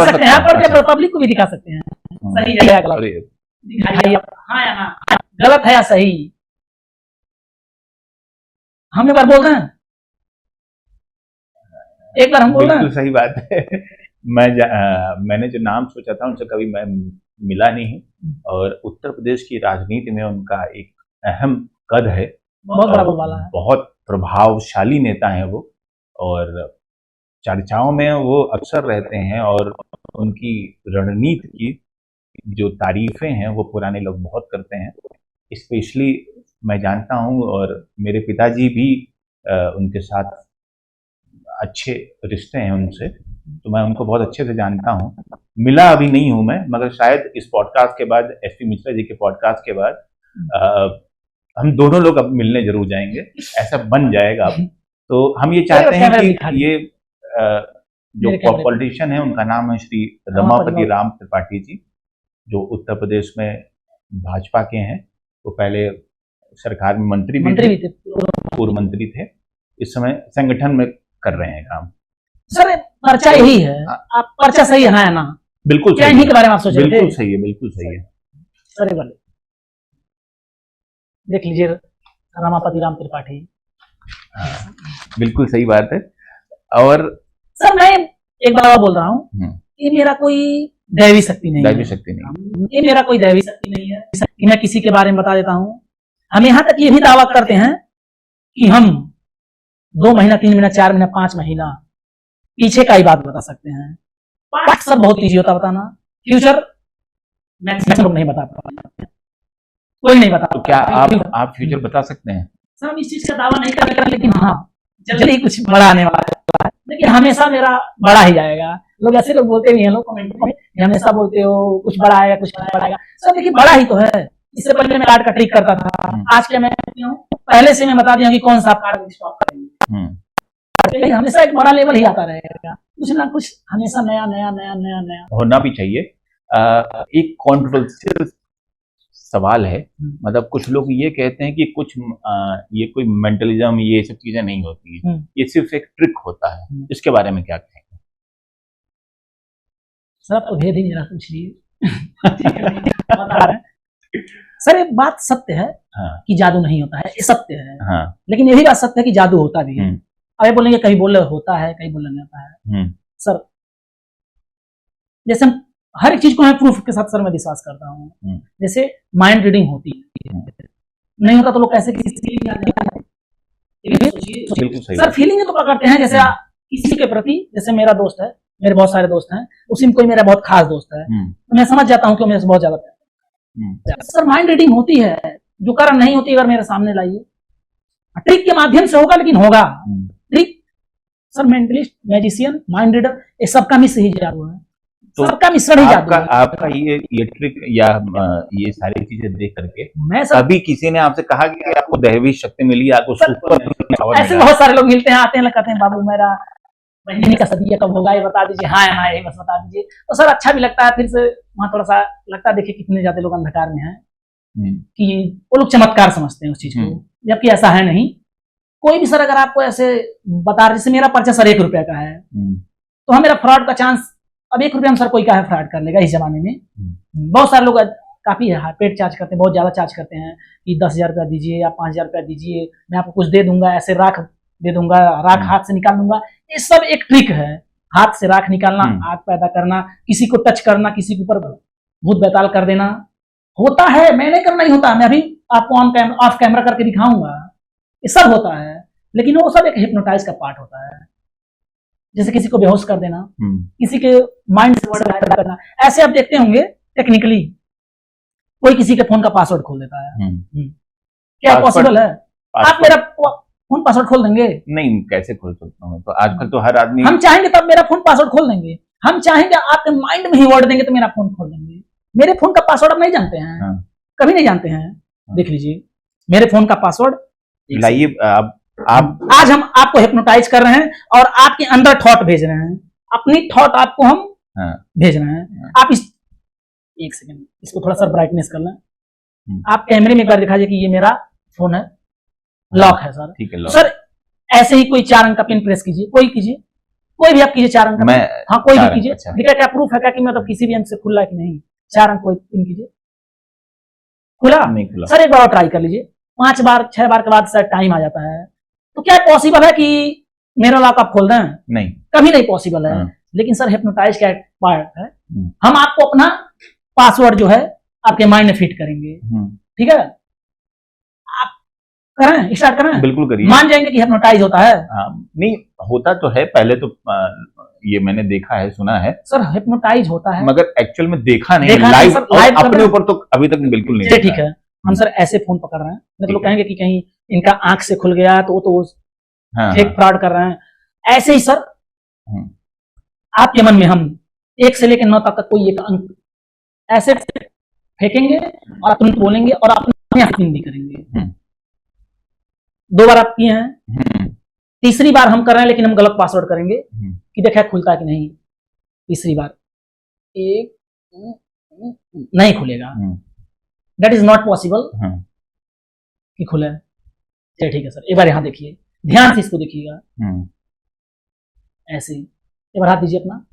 सकते हैं, पढ़ पब्लिक को भी दिखा सकते हैं सही है या गलत, हाँ या ना, गलत है या सही। हम एक बार बोल रहे हैं, एक बार हम बोल रहे हैं। सही बात है। मैंने जो नाम सोचा था उनसे कभी मैं मिला नहीं, और उत्तर प्रदेश की राजनीति में उनका एक अहम कद है, बहुत बड़ा बोलबाला है, बहुत प्रभावशाली नेता हैं वो, और चर्चाओं में वो अक्सर रहते हैं, और उनकी रणनीति की जो तारीफें हैं वो पुराने लोग बहुत करते हैं। स्पेशली मैं जानता हूँ, और मेरे पिताजी भी उनके साथ अच्छे रिश्ते हैं उनसे, तो मैं उनको बहुत अच्छे से जानता हूँ। मिला अभी नहीं हूँ मैं, मगर शायद इस पॉडकास्ट के बाद, एसपी मिश्रा जी के पॉडकास्ट के बाद हम दोनों लोग अब मिलने जरूर जाएंगे, ऐसा बन जाएगा अब। तो हम ये चाहते हैं कि ये जो पॉलिटिशियन है उनका नाम है श्री रमापति राम त्रिपाठी जी, जो उत्तर प्रदेश में भाजपा के हैं। वो पहले सरकार में मंत्री भी थे, पूर्व मंत्री थे, इस समय संगठन में कर रहे हैं काम। सर पर्चा यही है, आप पर्चा सही है ना? बिल्कुल क्या इन्हीं के बारे में आप सोच रहे थे? बिल्कुल सही है, बिल्कुल सही है सर। बोले देख लीजिए, रमापति राम त्रिपाठी। बिल्कुल सही बात है। और सर मैं एक बार और बोल रहा हूँ, ये मेरा कोई दैवी शक्ति नहीं है, ये मेरा कोई दैवी शक्ति नहीं है कि मैं किसी के बारे में बता देता हूँ। हम यहाँ तक ये भी दावा करते हैं कि हम 2 महीना, 3 महीना, 4 महीना, 5 महीना पीछे का ही बात बता सकते हैं। पास्ट सब बहुत ईजी होता बताना, फ्यूचर मैक्सिमम लोग नहीं बता पाते। कोई नहीं बता। तो क्या आप फ्यूचर बता सकते हैं? सर हम इस चीज का दावा नहीं कर रहे, लेकिन हाँ जल्दी ही कुछ बड़ा आने वाला है, लेकिन हमेशा मेरा बड़ा ही जाएगा। लोग ऐसे लोग बोलते भी हैं, लोग कमेंट में हमेशा बोलते हो कुछ बड़ा आएगा कुछ बड़ा आएगा। सर देखिए बड़ा ही तो है। इससे पहले मैं कार्ड का ट्रिक करता था, आज के मैं पहले से मैं बता दिया कि कौन सा आप कार्ड स्टॉप करेंगे। हमेशा एक बड़ा लेवल ही आता रहेगा, कुछ ना कुछ हमेशा नया नया नया नया नया होना भी चाहिए। एक कॉन्ट्रोवर्शियल सवाल है, मतलब कुछ लोग ये कहते हैं कि कुछ ये कोई मेंटलिज्म ये सब चीजें नहीं होती है, ये सिर्फ एक ट्रिक होता है, इसके बारे में क्या कहेंगे? सर तो भेद ही मेरा पूछ लिए बता रहे हैं। सर ये बात सत्य है कि जादू नहीं होता है, ये सत्य है। लेकिन ये भी बात सत्य है कि जादू होता भी है। अब ये बोलेंगे कहीं बोले होता है कहीं बोले नहीं होता है। सर जैसे हर एक चीज को मैं प्रूफ के साथ सर मैं विश्वास करता हूँ। जैसे माइंड रीडिंग होती है, नहीं होता तो लोग कैसे किसी सर फीलिंग तो करते हैं। जैसे किसी के प्रति, जैसे मेरा दोस्त है, मेरे बहुत सारे दोस्त हैं, उसी में कोई मेरा बहुत खास दोस्त है, तो मैं समझ जाता हूँ कि मेरे से बहुत ज्यादा सर माइंड रीडिंग होती है। जो कारण नहीं होती अगर मेरे सामने लाइए, ट्रिक के माध्यम से होगा, लेकिन होगा trick. Sir mentalist, magician, mind reader, ये सबका मिश्र ही जादू है, तो सबका मिश्रण ही जादू है। आपका ये ट्रिक या ये सारी चीजें देख करके मैं कभी किसी ने आपसे कहा कि आपको दैवी शक्ति मिली, आपको सुपर ऐसे बहुत सारे लोग मिलते हैं, आते हैं, कहते हैं बाबू मेरा महीने का सदिया कब होगा ये बता दीजिए। हाँ हाँ ये बस बता दीजिए। तो सर अच्छा भी लगता है, फिर से वहाँ थोड़ा सा लगता है देखिए कितने ज्यादा लोग अंधकार में हैं कि वो लोग चमत्कार समझते हैं उस चीज को, जबकि ऐसा है नहीं। कोई भी सर अगर आपको ऐसे बता, जैसे मेरा पर्चा सर 1 रुपए का है, तो हम मेरा फ्रॉड का चांस, अब 1 रुपया हम सर कोई का है फ्रॉड कर लेगा इस जमाने में। बहुत सारे लोग काफी पेड चार्ज करते हैं, बहुत ज्यादा चार्ज करते हैं कि 10,000 रुपया दीजिए या 5,000 रुपया दीजिए, मैं आपको कुछ दे दूंगा, ऐसे राख दे दूंगा, राख हाथ से निकाल दूंगा। ये सब एक ट्रिक है, हाथ से राख निकालना, आग पैदा करना, किसी को टच करना, किसी के ऊपर भूत बैताल कर देना, होता है। मैंने करना ही होता है, मैं अभी आपको ऑफ कैमरा करके दिखाऊंगा, ये सब होता है। लेकिन वो सब एक हिप्नोटाइज का पार्ट होता है। जैसे किसी को बेहोश कर देना, किसी के माइंड से वर्ड पैदा करना। ऐसे आप देखते होंगे टेक्निकली कोई किसी के फोन का पासवर्ड खोल देता है। क्या पॉसिबल है? आप मेरा फोन पासवर्ड खोल देंगे? नहीं, कैसे खोल सकता हूँ? तो आजकल तो हर आदमी, हम चाहेंगे तब मेरा फोन पासवर्ड खोल देंगे। हम चाहेंगे आपके माइंड में ही वर्ड देंगे तो मेरा फोन खोल देंगे। मेरे फोन का पासवर्ड आप नहीं जानते हैं, कभी नहीं जानते हैं। देख लीजिए मेरे फोन का पासवर्ड लाइए। आप आज हम आपको हिप्नोटाइज कर रहे हैं और आपके अंदर थॉट भेज रहे हैं, अपनी थॉट आपको हम भेज रहे हैं। आप इस 1 सेकंड इसको थोड़ा सा ब्राइटनेस कर लें। आप कैमरे में एक बार दिखा दीजिए कि ये मेरा फोन है, लॉक है सर। ठीक है लॉक। सर ऐसे ही कोई 4 अंक का पिन प्रेस कीजिए, कोई कीजिए, कोई भी आप कीजिए 4 अंक। हाँ कोई भी कीजिए। अच्छा। देखिए क्या प्रूफ है क्या कि मतलब किसी भी अंक से खुला है कि नहीं। 4 अंक कोई पिन कीजिए, खुला नहीं खुला। सर एक बार और ट्राई कर लीजिए, 5 बार 6 बार के बाद सर टाइम आ जाता है। तो क्या पॉसिबल है कि मेरा लॉक आप खोल दें? नहीं, कभी नहीं पॉसिबल है। लेकिन सर हिप्नोटाइज का पार्ट है, हम आपको अपना पासवर्ड जो है आपके माइंड में फिट करेंगे। ठीक है, आप करें, स्टार्ट करें? बिल्कुल करिए। मान जाएंगे कि हिप्नोटाइज होता है? नहीं होता तो है, पहले तो ये मैंने देखा है, सुना है सर हिप्नोटाइज होता है, मगर एक्चुअल में देखा नहीं, लाइव अपने ऊपर तो अभी तक बिल्कुल नहीं। ठीक है, हम सर ऐसे फोन पकड़ रहे हैं, नहीं तो लोग कहेंगे कि कहीं इनका आंख से खुल गया तो वो तो फेक फ्रॉड कर रहे हैं। ऐसे ही सर आपके मन में हम 1 से लेकर 9 तक कोई एक अंक ऐसे फेंकेंगे और आप तुरंत बोलेंगे और अपने आप भी करेंगे। 2 बार आप किए हैं, तीसरी बार हम कर रहे हैं लेकिन हम गलत पासवर्ड करेंगे कि देखा खुलता है कि नहीं। तीसरी बार एक नहीं खुलेगा, दैट इज नॉट पॉसिबल कि खुले। चलिए ठीक है सर, एक बार यहां देखिए, ध्यान से इसको देखिएगा। ऐसे एक बार हाथ दीजिए अपना,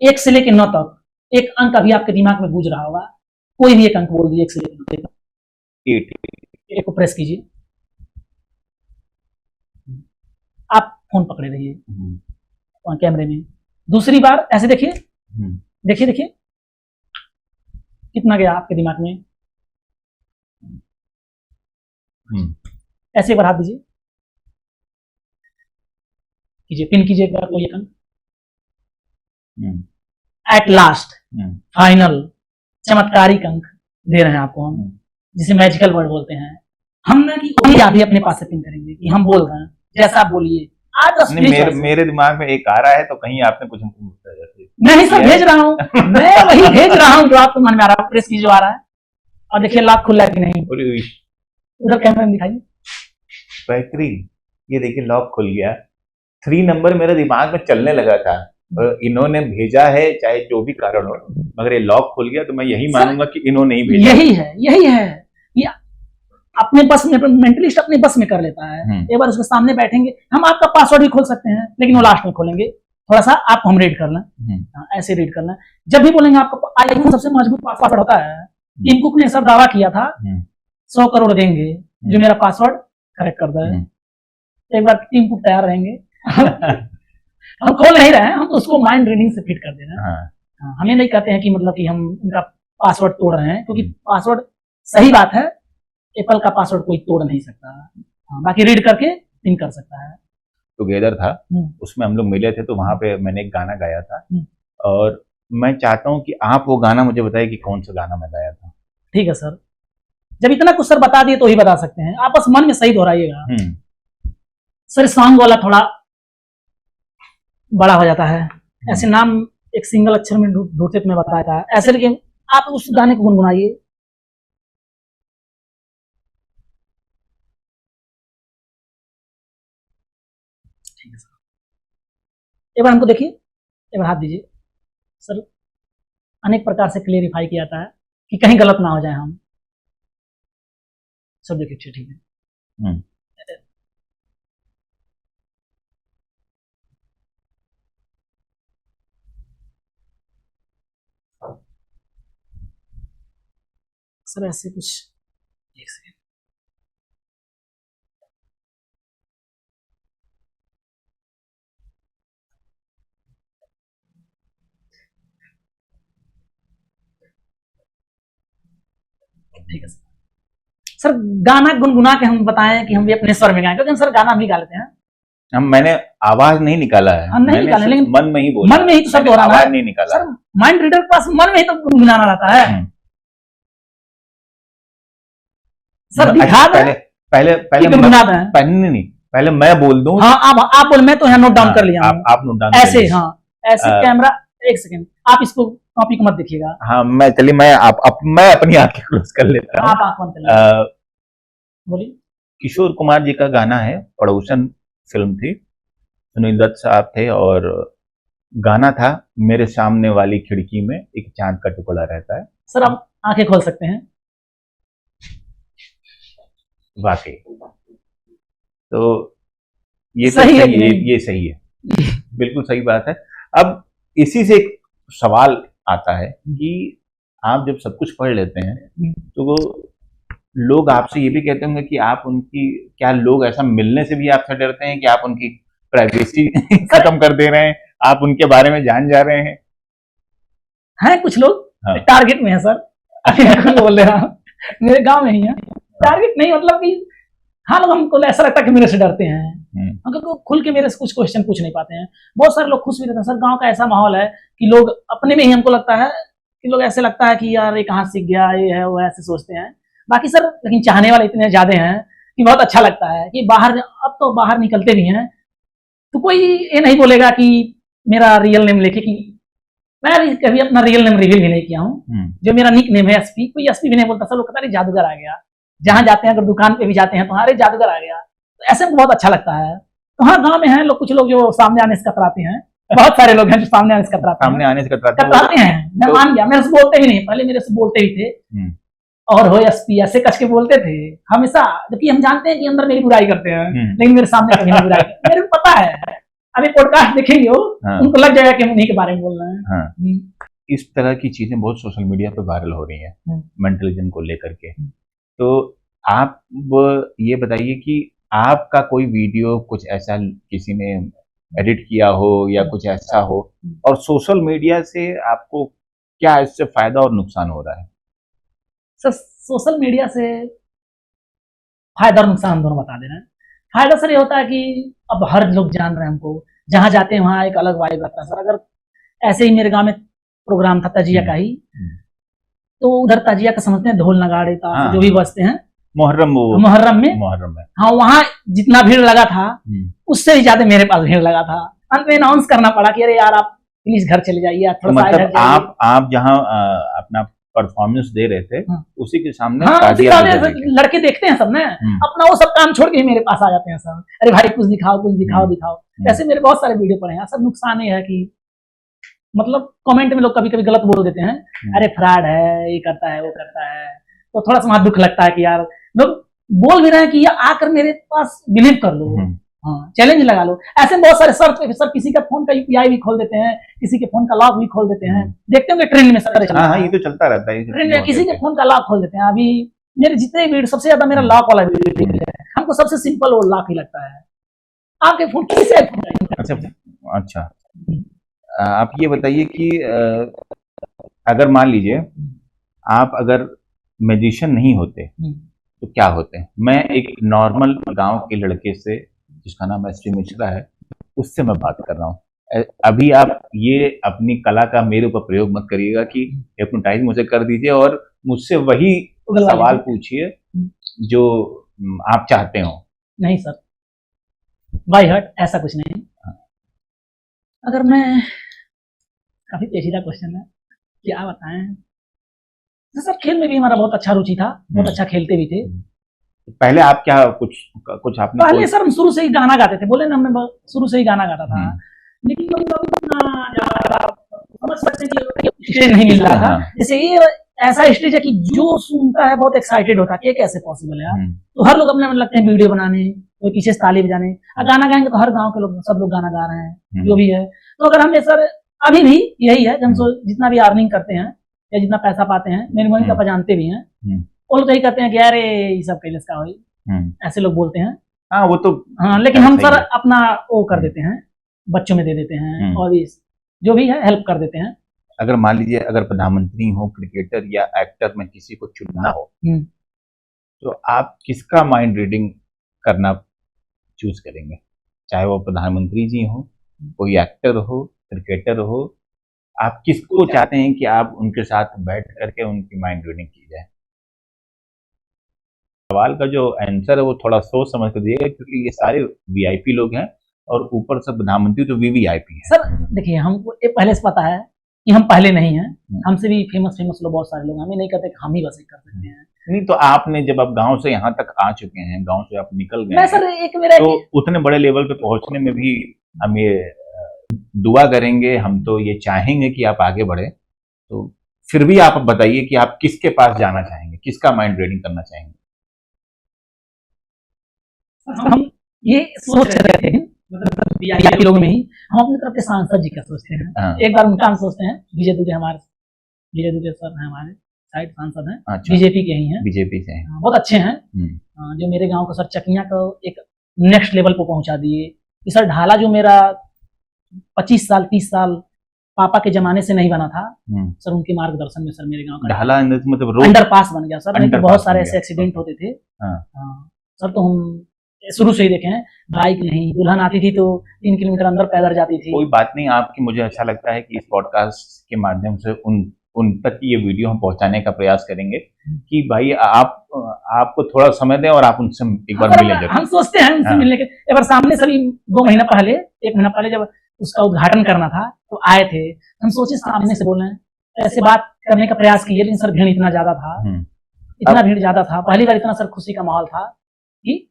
1 से लेकर 9 तक एक अंक अभी आपके दिमाग में गूंज रहा होगा, कोई भी एक अंक बोल दीजिए 1 से लेकर 9 तक। 8 को प्रेस कीजिए, आप फोन पकड़े रहिए कैमरे में। दूसरी बार ऐसे देखिए, देखिए देखिए कितना गया आपके दिमाग में। ऐसे एक बार हाथ दीजिए, कीजिए, पिन कीजिए एक बार कोई एक अंक। एट लास्ट फाइनल चमत्कारिक अंक दे रहे हैं आपको हम, जिसे मैजिकल वर्ड बोलते हैं हम, ना कि वही आप ही अपने पास से पिन करेंगे कि हम बोल रहे हैं, जैसा आप बोलिए। आज बस मेरे दिमाग में एक आ रहा है, तो कहीं आपने कुछ नहीं सर भेज रहा हूँ, मैं वही भेज रहा हूँ जो आपके मन में आ रहा है, प्रेस की जो आ रहा है। और देखिए लॉक खुला है कि नहीं, उधर कैमरे में दिखाइए। बेहतरीन, ये देखिए लॉक खुल गया। 3 नंबर मेरे दिमाग में चलने लगा था, इन्होंने भेजा है चाहे जो भी कारण हो, मगर ये लॉक खुल गया तो मैं यही मानूंगा कि इन्होंने ही भेजा। यही है ये अपने बस में, मेंटलिस्ट अपने बस में कर लेता है। एक बार उसके सामने बैठेंगे, हम आपका पासवर्ड भी खोल सकते हैं, लेकिन वो लास्ट में खोलेंगे, थोड़ा सा आपको हम रीड कर लें, ऐसे रीड कर लें। जब भी बोलेंगे आपका आईफोन सबसे मजबूत पासवर्ड होता है, टिम कुक ने सब दावा किया था 100 करोड़ देंगे जो मेरा पासवर्ड करेक्ट कर दे। एक बार टिम कुक तैयार रहेंगे हम खोल नहीं रहे हैं, हम तो उसको माइंड रीडिंग से फिट कर दे रहे हैं। हमें नहीं कहते हैं कि मतलब कि हम उनका पासवर्ड तोड़ रहे हैं, क्योंकि पासवर्ड सही बात है, एप्पल का पासवर्ड कोई तोड़ नहीं सकता, बाकी रीड करके पिन कर सकता है। टुगेदर था, उसमें हम लोग मिले थे, तो वहां पे मैंने एक गाना गाया था, और मैं चाहता हूं कि आप वो गाना मुझे बताइए कि कौन सा गाना मैं गाया था। ठीक है सर, जब इतना कुछ सर बता दिए तो ही बता सकते हैं, आप बस मन में सही दोहराइएगा। सर सॉन्ग वाला थोड़ा बड़ा हो जाता है, ऐसे नाम एक सिंगल अक्षर में ढूंढते तो मैं बताया था, ऐसे लेकिन आप उस गाने को गुनगुनाइए। ठीक है सर, एक बार हमको देखिए, एक बार हाथ दीजिए सर। अनेक प्रकार से क्लेरिफाई किया जाता है कि कहीं गलत ना हो जाए हम। सब देखिए ठीक है। सर ऐसे कुछ, एक सेकेंड, ठीक है सर। गाना गुनगुना के हम बताएं कि हम भी अपने स्वर में गाएं, क्योंकि सर गाना भी गा लेते हैं। मैंने आवाज नहीं निकाला है, हम नहीं निकाले, लेकिन मन में ही बोला, मन में ही तो सब दोहराना है, नहीं निकाला सर। माइंड रीडर के पास मन में ही तो गुनगुनाना रहता है सर। दिखा दे पहले नहीं, पहले मैं बोल दूं। हाँ आप बोल, मैं तो यहाँ नोट डाउन कर लिया हूँ, आप नोट डाउन ऐसे। हाँ ऐसे कैमरा, एक सेकंड आप इसको कॉपी को मत देखिएगा। हाँ मैं चलिए, मैं अपनी आंखें क्लोज कर लेता हूँ। आप आंख बंद कर लीजिए, बोलिए। किशोर कुमार जी का गाना है, पड़ोसन फिल्म थी, सुनील दत्त साहब थे, और गाना था मेरे सामने वाली खिड़की में एक चांद का टुकड़ा रहता है। सर आप आंखें खोल सकते हैं। वाकई तो ये सही तो है, ये सही है, बिल्कुल सही बात है। अब इसी से एक सवाल आता है कि आप जब सब कुछ पढ़ लेते हैं तो वो लोग आपसे ये भी कहते होंगे कि आप उनकी, क्या लोग ऐसा मिलने से भी आपसे डरते हैं कि आप उनकी प्राइवेसी खत्म कर दे रहे हैं, आप उनके बारे में जान जा रहे हैं कुछ लोग टारगेट में है सर बोल रहे हैं, मेरे गांव में ही है। टारगेट नहीं मतलब कि हाँ, लोग हमको ऐसा लगता है कि मेरे से डरते हैं, क्योंकि खुल के मेरे से कुछ क्वेश्चन पूछ नहीं पाते हैं। बहुत सारे लोग खुश भी रहते हैं सर। गांव का ऐसा माहौल है कि लोग अपने में ही, हमको लगता है कि लोग ऐसे लगता है कि यार ये कहाँ सीख गया, ये है वो, ऐसे सोचते हैं। बाकी सर लेकिन चाहने वाले इतने ज्यादा हैं कि बहुत अच्छा लगता है कि बाहर, अब तो बाहर निकलते भी हैं तो कोई ये नहीं बोलेगा कि मेरा रियल नेम लेके, कि मैं कभी अपना रियल नेम रिवील भी नहीं किया हूँ। जो मेरा निक नेम है एसपी, कोई एसपी भी नहीं बोलता। सब लोग कहता है जादूगर आ गया। जहां जाते हैं, अगर दुकान पे भी जाते हैं तो हमारे जादूगर आ गया, तो ऐसे में बहुत अच्छा लगता है। तो हाँ, गांव में हैं लोग, कुछ लोग जो सामने आने से कतराते हैं, बहुत सारे लोग हैं जो सामने आने से कतराते हैं। मैं मान गया, मेरे से बोलते भी नहीं, पहले मेरे से बोलते भी थे और हो एसपी ऐसे कच के बोलते थे हमेशा, जबकि हम जानते हैं कि अंदर मेरी बुराई करते हैं, लेकिन मेरे सामने कभी नहीं बुराई मेरे को पता है। अभी पॉडकास्ट देखेंगे वो, उनको लग जाएगा कि हम उन्हीं के बारे में बोल रहे हैं। इस तरह की चीजें बहुत सोशल मीडिया पे वायरल हो रही हैं मेंटलिज्म को लेकर के। तो आप ये बताइए कि आपका कोई वीडियो कुछ ऐसा किसी ने एडिट किया हो या कुछ ऐसा हो, और सोशल मीडिया से आपको क्या इससे फायदा और नुकसान हो रहा है? सर सोशल मीडिया से फायदा और नुकसान दोनों बता दे रहे हैं। फायदा सर ये होता है कि अब हर लोग जान रहे हैं हमको, जहां जाते हैं वहां एक अलग वाइब रहता है सर। अगर ऐसे ही मेरे गांव में प्रोग्राम था तजिया का ही, तो उधर ताजिया का समझते हैं, ढोल नगाड़े हाँ। जो भी बजते हैं मुहर्रम मुहर्रम में। में हाँ, वहाँ जितना भीड़ लगा था उससे भी ज्यादा मेरे पास भीड़ लगा था। अंत में अनाउंस करना पड़ा कि अरे यार आप प्लीज घर चले जाइए, तो थोड़ा सा मतलब इधर जाइए। आप जहाँ अपना परफॉर्मेंस दे रहे थे हाँ। उसी के सामने हाँ, ताजिया बज रही थी। लड़के देखते हैं सब ना, अपना वो सब काम छोड़ के ही मेरे पास आ जाते हैं सब, अरे भाई कुछ दिखाओ कुछ दिखाओ दिखाओ। ऐसे मेरे बहुत सारे वीडियो पड़े हैं। सब नुकसान ये है कि मतलब कमेंट में लोग कभी कभी गलत बोल देते हैं, अरे फ्रॉड है, ये करता है वो करता है, तो थोड़ा सा वहां दुख लगता है कि यार लोग बोल भी रहे हैं कि ये आकर मेरे पास बिलीव कर लो, हाँ चैलेंज लगा लो। ऐसे में बहुत सारे सर किसी का फोन का यूपीआई भी खोल देते हैं, किसी के फोन का लॉक भी खोल देते हैं। देखते होंगे ट्रेंड में सर चलता है, ये तो चलता रहता है ट्रेंड में किसी के फोन का लॉक खोल देते हैं। अभी मेरे जितने वीडियो सबसे ज्यादा मेरा लॉक वाला वीडियो है, हमको सबसे सिंपल वो लॉक ही लगता है। आपके फोन किसे अच्छा आप ये बताइए कि अगर मान लीजिए आप अगर मैजिशियन नहीं होते तो क्या होते हैं? मैं एक नॉर्मल गांव के लड़के से जिसका नाम एसटी मिश्रा है उससे मैं बात कर रहा हूँ। अभी आप ये अपनी कला का मेरे ऊपर प्रयोग मत करिएगा कि हिप्नोटाइज मुझे कर दीजिए और मुझसे वही सवाल पूछिए जो आप चाहते हो। नहीं सर, बाय हर्ट ऐसा कुछ नहीं। अगर मैं काफी पेचीदा क्वेश्चन है, क्या बताएं सर। खेल में भी हमारा बहुत अच्छा रुचि था, बहुत अच्छा खेलते भी थे। पहले आप क्या कुछ आपने पहले सर हम शुरू से ही गाना गाते थे, बोले ना मैं शुरू से ही गाना गाता था, लेकिन समझ सकते हैं कि स्टेज नहीं मिल रहा था। जैसे ये ऐसा स्टेज है कि जो सुनता है बहुत एक्साइटेड होता है कि कैसे पॉसिबल है यार। तो हर लोग अपने लगते हैं वीडियो बनाने, कोई पीछे से ताली बजाने, गाना गाएंगे तो हर गांव के लोग सब लोग गाना गा रहे हैं जो भी है। तो अगर हमने सर अभी भी यही है, हम जितना भी अर्निंग करते हैं या जितना पैसा पाते हैं, मेरे मम्मी पापा जानते भी हैं, वो लोग यही कहते हैं कि अरे ये सब कैलेस का हुई, ऐसे लोग बोलते हैं। हाँ वो तो हाँ, लेकिन हम सर अपना वो कर देते हैं, बच्चों में दे देते हैं और जो भी है हेल्प कर देते हैं। अगर मान लीजिए अगर प्रधानमंत्री हो, क्रिकेटर या एक्टर में किसी को चुनना हो तो आप किसका माइंड रीडिंग करना चूज करेंगे? चाहे वो प्रधानमंत्री जी हो, कोई एक्टर हो, क्रिकेटर हो, आप किसको चाहते हैं कि आप उनके साथ बैठ करके उनकी माइंड रीडिंग की जाए? सवाल का जो आंसर है वो थोड़ा सोच समझ कर दिएगा क्योंकि ये सारे वीआईपी लोग हैं और ऊपर से प्रधानमंत्री तो वीवीआईपी है। सर देखिए, हमको ये पहले से पता है कि हम पहले नहीं हैं, हमसे भी फेमस लोग बहुत सारे लोग, हमें नहीं कहते कि हम ही बस कर सकते हैं। नहीं तो आपने जब आप गांव से यहाँ तक आ चुके हैं, गांव से आप निकल गए मैं सर एक मेरा तो उतने बड़े लेवल पे पहुंचने में भी हम ये दुआ करेंगे, हम तो ये चाहेंगे कि आप आगे बढ़े। तो फिर भी आप बताइए कि आप किसके पास जाना चाहेंगे, किसका माइंड रीडिंग करना चाहेंगे? हम ये सोच रहे थे मतलब वीआईपी लोगों में ही हम अपनी तरफ के सांसद जी का सोचते हैं। एक बार उनका हम सोचते हैं, विजय दुबे हमारे विजय दुबे सर हैं, हमारे साइड सांसद हैं। अच्छा। बीजेपी के ही हैं, बीजेपी से हैं, बहुत अच्छे हैं। जो मेरे गांव को सर चकिया को एक नेक्स्ट लेवल पर पहुंचा दिए। सर ढाला जो मेरा 25 साल 30 साल पापा के जमाने से नहीं बना था, सर उनके मार्गदर्शन में सर मेरे गांव का ढाला मतलब अंडरपास बन गया सर। नहीं तो बहुत सारे ऐसे एक्सीडेंट होते थे सर। तो हम शुरू से ही देखे हैं, बाइक नहीं, दुल्हन आती थी तो 3 किलोमीटर अंदर पैदल जाती थी। कोई बात नहीं, आपकी मुझे अच्छा लगता है कि इस पॉडकास्ट के माध्यम से उन तक ये वीडियो हम पहुंचाने का प्रयास करेंगे कि भाई आपको थोड़ा समय दें और आप उनसे एक बार मिलें। हम सोचते हैं उनसे मिलने के। एक बार सामने सभी 1 महीना पहले जब उसका उद्घाटन करना था तो आए थे, हम सोचे सामने से बोले, ऐसे बात करने का प्रयास किए, लेकिन सर भीड़ इतना ज्यादा था, इतना भीड़ ज्यादा था, पहली बार इतना सर खुशी का माहौल था कि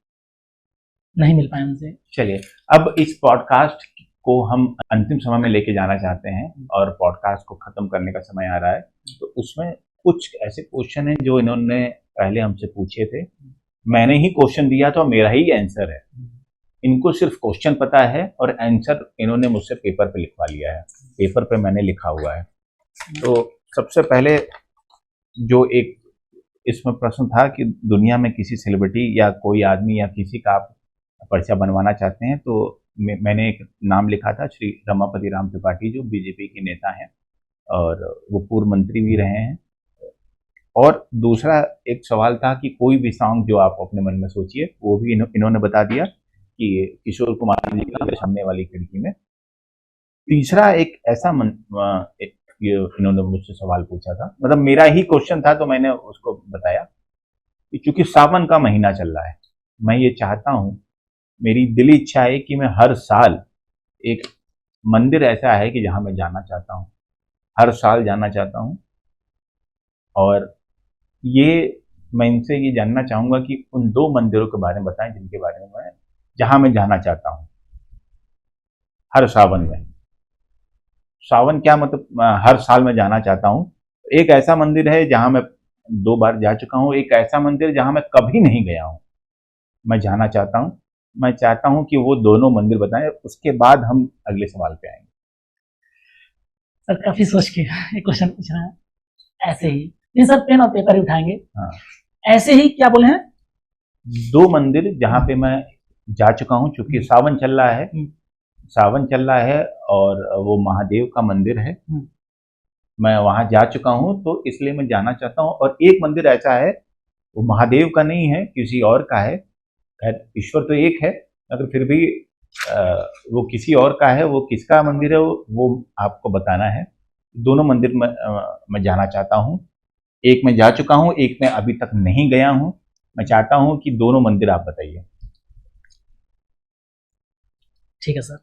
नहीं मिल पाए उनसे। चलिए, अब इस पॉडकास्ट को हम अंतिम समय में लेके जाना चाहते हैं और पॉडकास्ट को खत्म करने का समय आ रहा है। तो उसमें कुछ ऐसे क्वेश्चन हैं जो इन्होंने पहले हमसे पूछे थे, मैंने ही क्वेश्चन दिया तो मेरा ही आंसर है। इनको सिर्फ क्वेश्चन पता है और आंसर इन्होंने मुझसे पेपर पे लिखवा लिया है, पेपर पे मैंने लिखा हुआ है। तो सबसे पहले जो एक इसमें प्रश्न था कि दुनिया में किसी सेलिब्रिटी या कोई आदमी या किसी का आप पर्चा बनवाना चाहते हैं, तो मैंने एक नाम लिखा था, श्री रमापति राम त्रिपाठी, जो बीजेपी के नेता हैं और वो पूर्व मंत्री भी रहे हैं। और दूसरा एक सवाल था कि कोई भी सॉन्ग जो आप अपने मन में सोचिए, वो भी इन्होंने बता दिया कि किशोर कुमार जी का सामने वाली खिड़की में। तीसरा एक ऐसा ये इन्होंने मुझसे सवाल पूछा था, मतलब मेरा ही क्वेश्चन था, तो मैंने उसको बताया कि चूंकि सावन का महीना चल रहा है, मैं ये चाहता हूँ, मेरी दिली इच्छा है कि मैं हर साल एक मंदिर ऐसा है कि जहाँ मैं जाना चाहता हूँ, हर साल जाना चाहता हूँ। और ये मैं इनसे ये जानना चाहूँगा कि उन 2 मंदिरों के बारे में बताएं जिनके बारे में मैं जहाँ मैं जाना चाहता हूँ हर सावन में। सावन क्या मतलब हर साल मैं जाना चाहता हूँ। एक ऐसा मंदिर है जहाँ मैं 2 बार जा चुका हूँ, एक ऐसा मंदिर जहाँ मैं कभी नहीं गया हूँ, मैं जाना चाहता हूँ। मैं चाहता हूँ कि वो दोनों मंदिर बताएं, उसके बाद हम अगले सवाल पे आएंगे। सर काफी सोच के एक क्वेश्चन पूछ रहे हैं ऐसे ही। नहीं सर, पेन और पेपर ही उठाएंगे। हाँ, ऐसे ही क्या बोले हैं? 2 मंदिर जहाँ पे मैं जा चुका हूँ, चूंकि सावन चल रहा है, सावन चल रहा है और वो महादेव का मंदिर है, मैं वहां जा चुका हूं, तो इसलिए मैं जाना चाहता हूं। और एक मंदिर ऐसा है, वो महादेव का नहीं है, किसी और का है। खैर ईश्वर तो एक है, मगर फिर भी वो किसी और का है। वो किसका मंदिर है वो आपको बताना है। दोनों मंदिर मैं जाना चाहता हूं। एक मैं जा चुका हूं, एक मैं अभी तक नहीं गया हूं। मैं चाहता हूं कि दोनों मंदिर आप बताइए। ठीक है सर,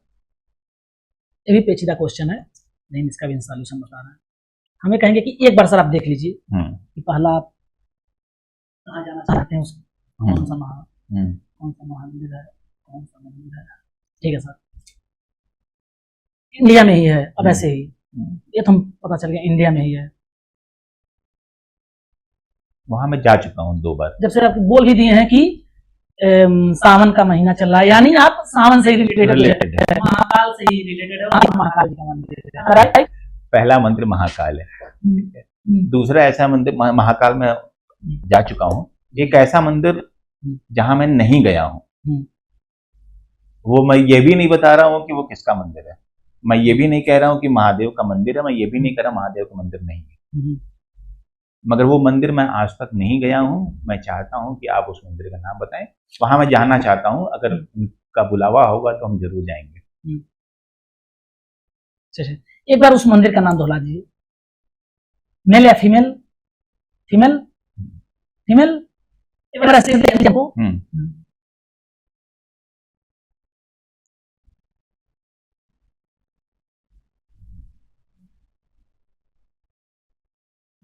ये भी पेचीदा क्वेश्चन है, लेकिन इसका भी सॉल्यूशन बता रहे हैं। हमें कहेंगे कि एक बार सर आप देख लीजिए कि पहला आप कहाँ जाना चाहते हैं, उस कौन सा महामंदिर है, कौन सा मंदिर है। ठीक है सर, इंडिया में ही है। अब ऐसे ही ये तो हम पता चल गया इंडिया में ही है। वहां मैं जा चुका हूँ 2 बार। जब से आप बोल भी दिए हैं कि सावन का महीना चल रहा है, यानी आप सावन से ही रिलेटेड है, महाकाल से ही रिलेटेड है, और महाकाल जी का मंदिर है, राइट? पहला मंदिर महाकाल है। दूसरा ऐसा मंदिर, महाकाल में जा चुका हूँ। एक ऐसा मंदिर जहां मैं नहीं गया हूँ, वो मैं ये भी नहीं बता रहा हूँ कि वो किसका मंदिर है। मैं ये भी नहीं कह रहा हूँ कि महादेव का मंदिर है, मैं ये भी नहीं कह रहा महादेव का मंदिर नहीं है, मगर वो मंदिर मैं आज तक नहीं गया हूँ। मैं चाहता हूँ कि आप उस मंदिर का नाम बताएं, वहां मैं जाना चाहता हूँ। अगर उनका बुलावा होगा तो हम जरूर जाएंगे। एक बार उस मंदिर का नाम दोहरा दीजिए। मेल या फीमेल? फीमेल? फीमेल? एक बार ऐसे देखो।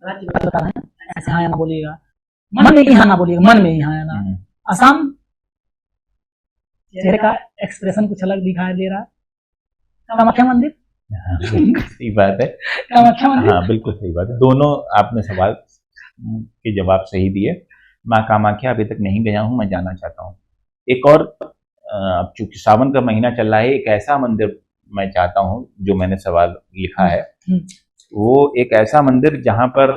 बता रहे हैं, ऐसे हाँ या ना बोलिएगा, मन में ही हाँ ना बोलिएगा, मन में ही हाँ या ना। असम? चेहरे का एक्सप्रेशन कुछ अलग दिखाई दे रहा है। कामाख्या मंदिर? सही बात है, कामाख्या मंदिर। हाँ बिल्कुल सही बात है। दोनों आपने सवाल के जवाब सही दिए। मैं कामाख्या अभी तक नहीं गया हूँ, मैं जाना चाहता हूँ। एक और, अब चूंकि सावन का महीना चल रहा है, एक ऐसा मंदिर मैं चाहता हूँ, जो मैंने सवाल लिखा है, वो एक ऐसा मंदिर जहां पर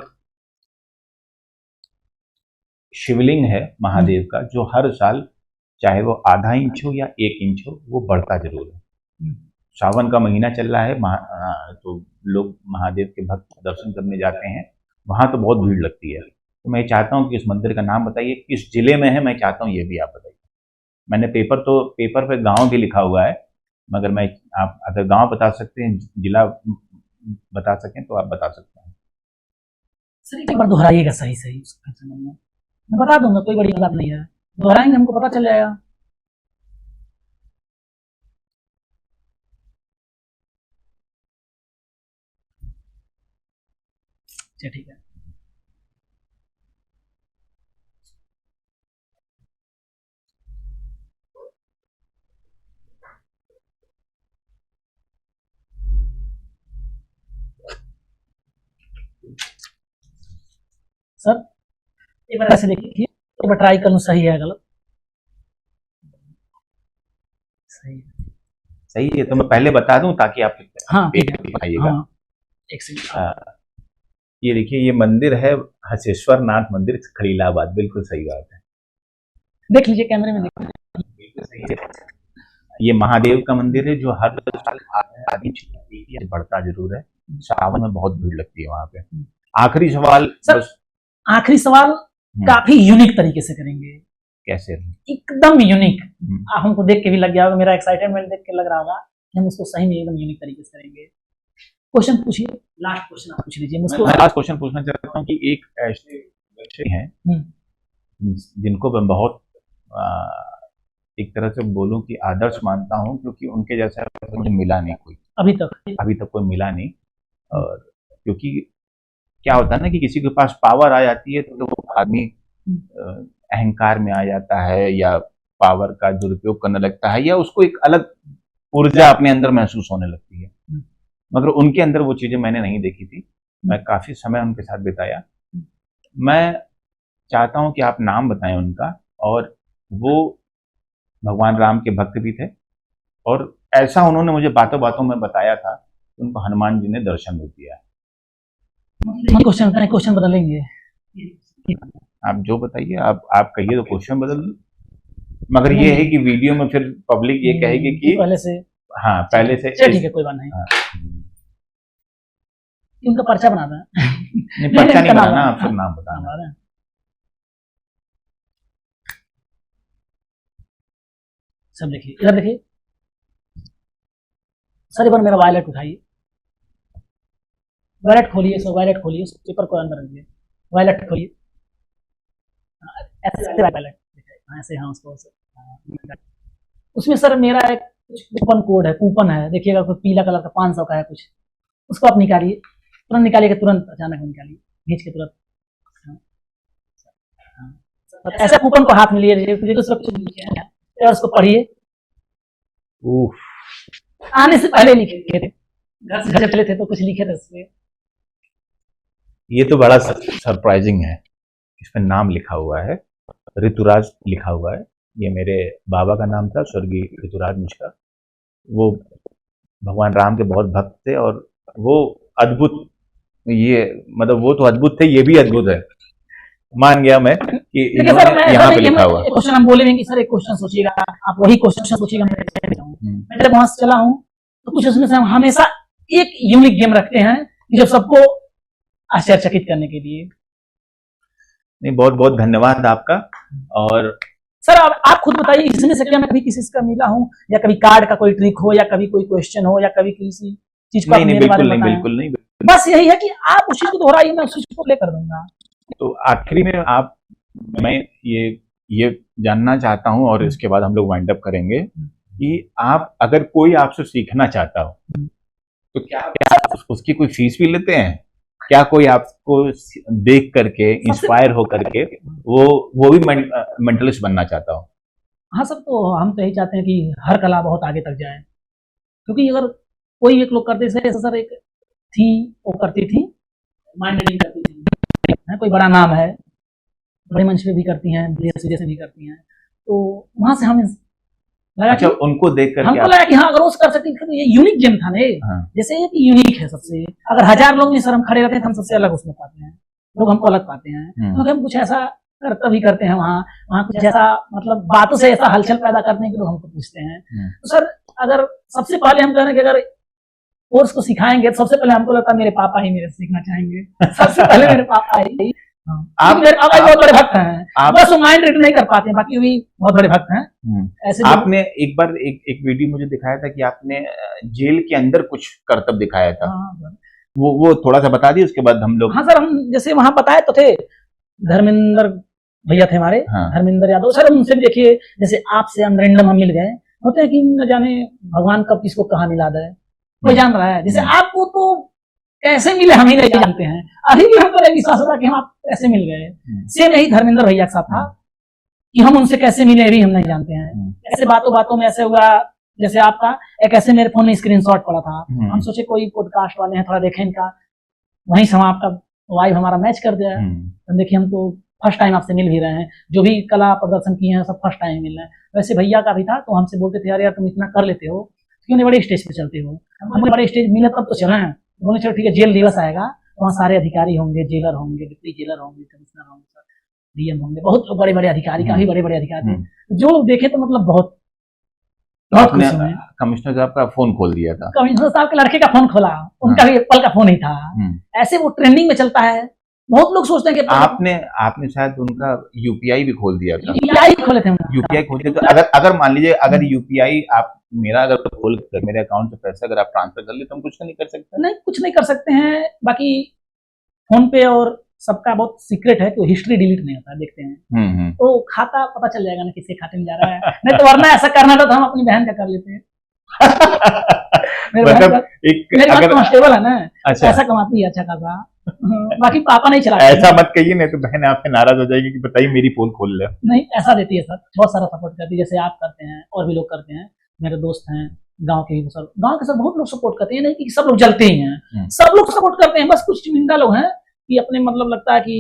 शिवलिंग है महादेव का, जो हर साल चाहे वो आधा इंच हो या 1 इंच हो, वो बढ़ता जरूर है। सावन का महीना चल रहा है, तो लोग महादेव के भक्त दर्शन करने जाते हैं, वहां तो बहुत भीड़ लगती है। तो मैं चाहता हूँ कि इस मंदिर का नाम बताइए, किस जिले में है, मैं चाहता हूँ ये भी आप बताइए। मैंने पेपर पे गांव भी लिखा हुआ है, मगर मैं, आप अगर गांव बता सकते हैं, जिला बता सकें तो आप बता सकते हैं। सर एक बार दोहराइएगा सही सही, मैं बता दूंगा, कोई बड़ी बात नहीं है, दोहराएंगे हमको पता चल जाएगा। ठीक है। सर एक बार ऐसे देखिए, एक बार ट्राई कर लूं, सही है गलत? सही है। सही है, तो मैं पहले बता दूं ताकि आप हाँ दिखाइएगा। हाँ, एक सेकंड। ये देखिए, ये मंदिर है हसेश्वर नाथ मंदिर, खलीलाबाद। बिल्कुल सही बात है, देख लीजिए कैमरे में, देख बिल्कुल सही है। ये महादेव का मंदिर है, जो हर साल आगे बढ़ता जरूर है। सावन में बहुत भीड़ लगती है वहां पे। आखिरी सवाल सर, आखिरी सवाल काफी यूनिक तरीके से करेंगे। कैसे? एकदम यूनिक। हमको देख के भी लग गया होगा, मेरा एक्साइटमेंट देख के लग रहा होगा कि हम उसको सही में एकदम यूनिक तरीके से करेंगे। क्वेश्चन पूछिए, लास्ट क्वेश्चन आप पूछ लीजिए मुझको। मैं लास्ट क्वेश्चन पूछना चाहता हूँ कि एक ऐसे बच्चे हैं जिनको मैं बहुत एक तरह से बोलूं कि आदर्श मानता हूं, क्योंकि उनके जैसा मुझे मिला नहीं कोई, अभी तक कोई मिला नहीं। और क्योंकि क्या होता है ना कि किसी के पास पावर आ जाती है तो वो आदमी अहंकार में आ जाता है, या पावर का दुरुपयोग करने लगता है, या उसको एक अलग ऊर्जा अपने अंदर महसूस होने लगती है। मगर उनके अंदर वो चीजें मैंने नहीं देखी थी। मैं काफी समय उनके साथ बिताया। मैं चाहता हूं कि आप नाम बताएं उनका। और वो भगवान राम के भक्त भी थे, और ऐसा उन्होंने मुझे बातों बातों में बताया था, उनको हनुमान जी ने दर्शन भी दिया। क्वेश्चन बदलेंगे, आप जो बताइए, आप कहिए तो क्वेश्चन बदल दो। मगर ये है कि वीडियो में फिर पब्लिक ये कहेगी कि पहले से, हाँ पहले से। ठीक है, कोई बात नहीं। हाँ, उनका पर्चा बनाना है। नहीं पर्चा नहीं बनाना, आप फिर नाम बताना। सब देखिए, इधर देखिए सर, एक बार मेरा वॉलेट उठाइए, वॉलेट खोलिए सर, वॉलेट खोलिए, उस पेपर को अंदर रखिए, वॉलेट खोलिए, ऐसे वॉलेट ऐसे, हाँ उसको उसमें सर मेरा एक कूपन कोड है, कूपन है, देखिएगा कुछ पीला कलर का 500 का है कुछ, उसको आप निकालिए, तुरंत निकालिए, तुरंत अचानक निकालिए, खींच के तुरंत। ऐसा कूपन को हाथ में लिए उसको पढ़िए। आने से पहले लिखे थे, घर से चले थे तो कुछ लिखे थे उसमें। ये तो बड़ा सरप्राइजिंग है। इसमें नाम लिखा हुआ है, ऋतुराज लिखा हुआ है। ये मेरे बाबा का नाम था, स्वर्गीय ऋतुराज मिश्रा। वो भगवान राम के बहुत भक्त थे, और वो अद्भुत, ये मतलब वो तो अद्भुत थे, ये भी अद्भुत है। मान गया मैं कि यहाँ पे लिखा हुआ। क्वेश्चन हम बोलेंगे कि सर एक क्वेश्चन सोचिएगा, आप वही क्वेश्चन सोचिएगा। मैं जब वहां से चला हूँ तो कुछ उसमें से हम हमेशा एक यूनिक गेम रखते हैं जब सबको आश्चर्यचकित करने के लिए। नहीं, बहुत बहुत धन्यवाद आपका। और सर आप खुद बताइए, इसमें से क्या मैं कभी किसी से मिला हूँ, या कभी कार्ड का कोई ट्रिक हो, या कभी कोई क्वेश्चन हो, या कभी किसी चीज को नहीं, बिल्कुल नहीं। बस यही है कि आप उस चीज को दोहराइए, मैं उस चीज को प्ले कर दूंगा। तो आखिरी में मैं ये जानना चाहता हूं, और इसके बाद हम लोग वाइंड अप करेंगे, कि आप अगर कोई आपसे सीखना चाहता हो तो क्या उसकी कोई फीस भी लेते हैं? क्या कोई आपको देख करके इंस्पायर हो करके वो भी मेंटलिस्ट बनना चाहता हो? हाँ सर, तो हम तो यही चाहते हैं कि हर कला बहुत आगे तक जाए, क्योंकि अगर कोई एक लोग करते थे, सर एक थी वो करती थी, माइंड रीडिंग करती थी, कोई बड़ा नाम है, बड़े मंच पे भी करती हैं, जैसे भी करती हैं, तो वहां से हमें लगा, अच्छा, उनको देख करके हमको लगा कि हाँ, अगर वो कर सकती तो ये यूनिक गेम था ना। हाँ। जैसे ये यूनिक है सबसे, अगर 1000 लोग में सर हम खड़े रहते हैं तो हम सबसे अलग उसमें पाते हैं, लोग हमको अलग पाते हैं, क्योंकि हम कुछ ऐसा करता भी करते हैं, वहाँ कुछ ऐसा मतलब बातों से ऐसा हलचल पैदा करने के लोग हमको पूछते हैं। तो सर अगर सबसे पहले हम कह रहे हैं कि अगर कोर्स को सिखाएंगे तो सबसे पहले हमको लगता है मेरे पापा ही मेरे सीखना चाहेंगे। सबसे पहले मेरे पापा ही। आप मेरे पापा बहुत बड़े भक्त हैं, बस वो माइंड रीड नहीं कर पाते हैं, बाकी भी बहुत बड़े भक्त हैं। ऐसे आपने एक बार एक वीडियो मुझे दिखाया था कि आपने जेल के अंदर कुछ करतब दिखाया था। वो थोड़ा सा बता दिए, उसके बाद हम लोग। हाँ सर, हम जैसे वहां बताए तो थे, धर्मेंद्र भैया थे हमारे, धर्मेंद्र यादव सर, उनसे भी देखिए, जैसे आपसे अनरेंडम हम मिल गए, होते हैं कि न जाने भगवान कब किसको कहाँ मिला दे, कोई जान रहा है। जैसे आपको तो कैसे मिले हम ही नहीं जानते हैं, अभी भी हमको विश्वास होता कि हम आप कैसे मिल गए। सेम यही धर्मेंद्र भैया के साथ था कि हम उनसे कैसे मिले भी हम नहीं जानते हैं। ऐसे बातों बातों में ऐसे हुआ, जैसे आपका एक ऐसे मेरे फोन में स्क्रीनशॉट पड़ा था, हम सोचे कोई पॉडकास्ट वाले हैं, थोड़ा देखें इनका, वहीं से आपका वाइब हमारा मैच कर दिया। तो देखिए, हम तो फर्स्ट टाइम आपसे मिल भी रहे हैं, जो भी कला प्रदर्शन किए हैं सब फर्स्ट टाइम मिल रहे हैं। वैसे भैया का भी था, तो हमसे बोलते थे यार तुम इतना कर लेते हो, क्यों नहीं बड़े स्टेज पे चलते हो। हमें बड़े स्टेज मिले तब तो चले हैं, बोले चलो ठीक है, जेल दिवस आएगा, वहाँ सारे अधिकारी होंगे, जेलर होंगे, डिप्टी जेलर होंगे, कमिश्नर होंगे, डीएम होंगे, बहुत बड़े बड़े अधिकारी, काफी बड़े बड़े अधिकारी, जो लोग देखे तो मतलब बहुत कमिश्नर साहब का फोन खोल दिया था, कमिश्नर साहब के लड़के का फोन खोला, उनका भी एप्पल का फोन ही था। ऐसे वो ट्रेंडिंग में चलता है, बहुत लोग सोचते हैं कि आपने शायद उनका यूपीआई भी खोल दिया था। यूपीआई खोले थे, यूपीआई खोल दिया। तो अगर मान लीजिए अगर यूपीआई आप मेरा अगर खोल कर मेरे अकाउंट से पैसा अगर आप ट्रांसफर कर ले तो हम कुछ तो नहीं कर सकते। नहीं, कुछ नहीं कर सकते हैं। बाकी फोन पे और सबका बहुत सीक्रेट है कि हिस्ट्री डिलीट नहीं होता, देखते हैं तो खाता पता चल जाएगा ना किसके खाते में जा रहा है। नहीं तो वरना ऐसा करना था तो हम अपनी बहन का कर लेते हैं। मतलब मेरी बात कांस्टेबल है ना, अच्छा ऐसा कमाती है अच्छा खासा। बाकी पापा नहीं चलाते। ऐसा मत कहिए, नहीं तो बहन आपसे नाराज हो जाएगी कि बताइए मेरी पोल खोल ले। नहीं, ऐसा देती है सर, बहुत सारा सपोर्ट करती है, जैसे आप करते हैं और भी लोग करते हैं, मेरे दोस्त हैं गांव के भी सर, गांव के सब बहुत लोग सपोर्ट करते हैं, नहीं कि सब लोग जलते ही हैं, सब लोग सपोर्ट करते हैं। बस कुछ चुनिंदा लोग हैं कि अपने मतलब लगता है कि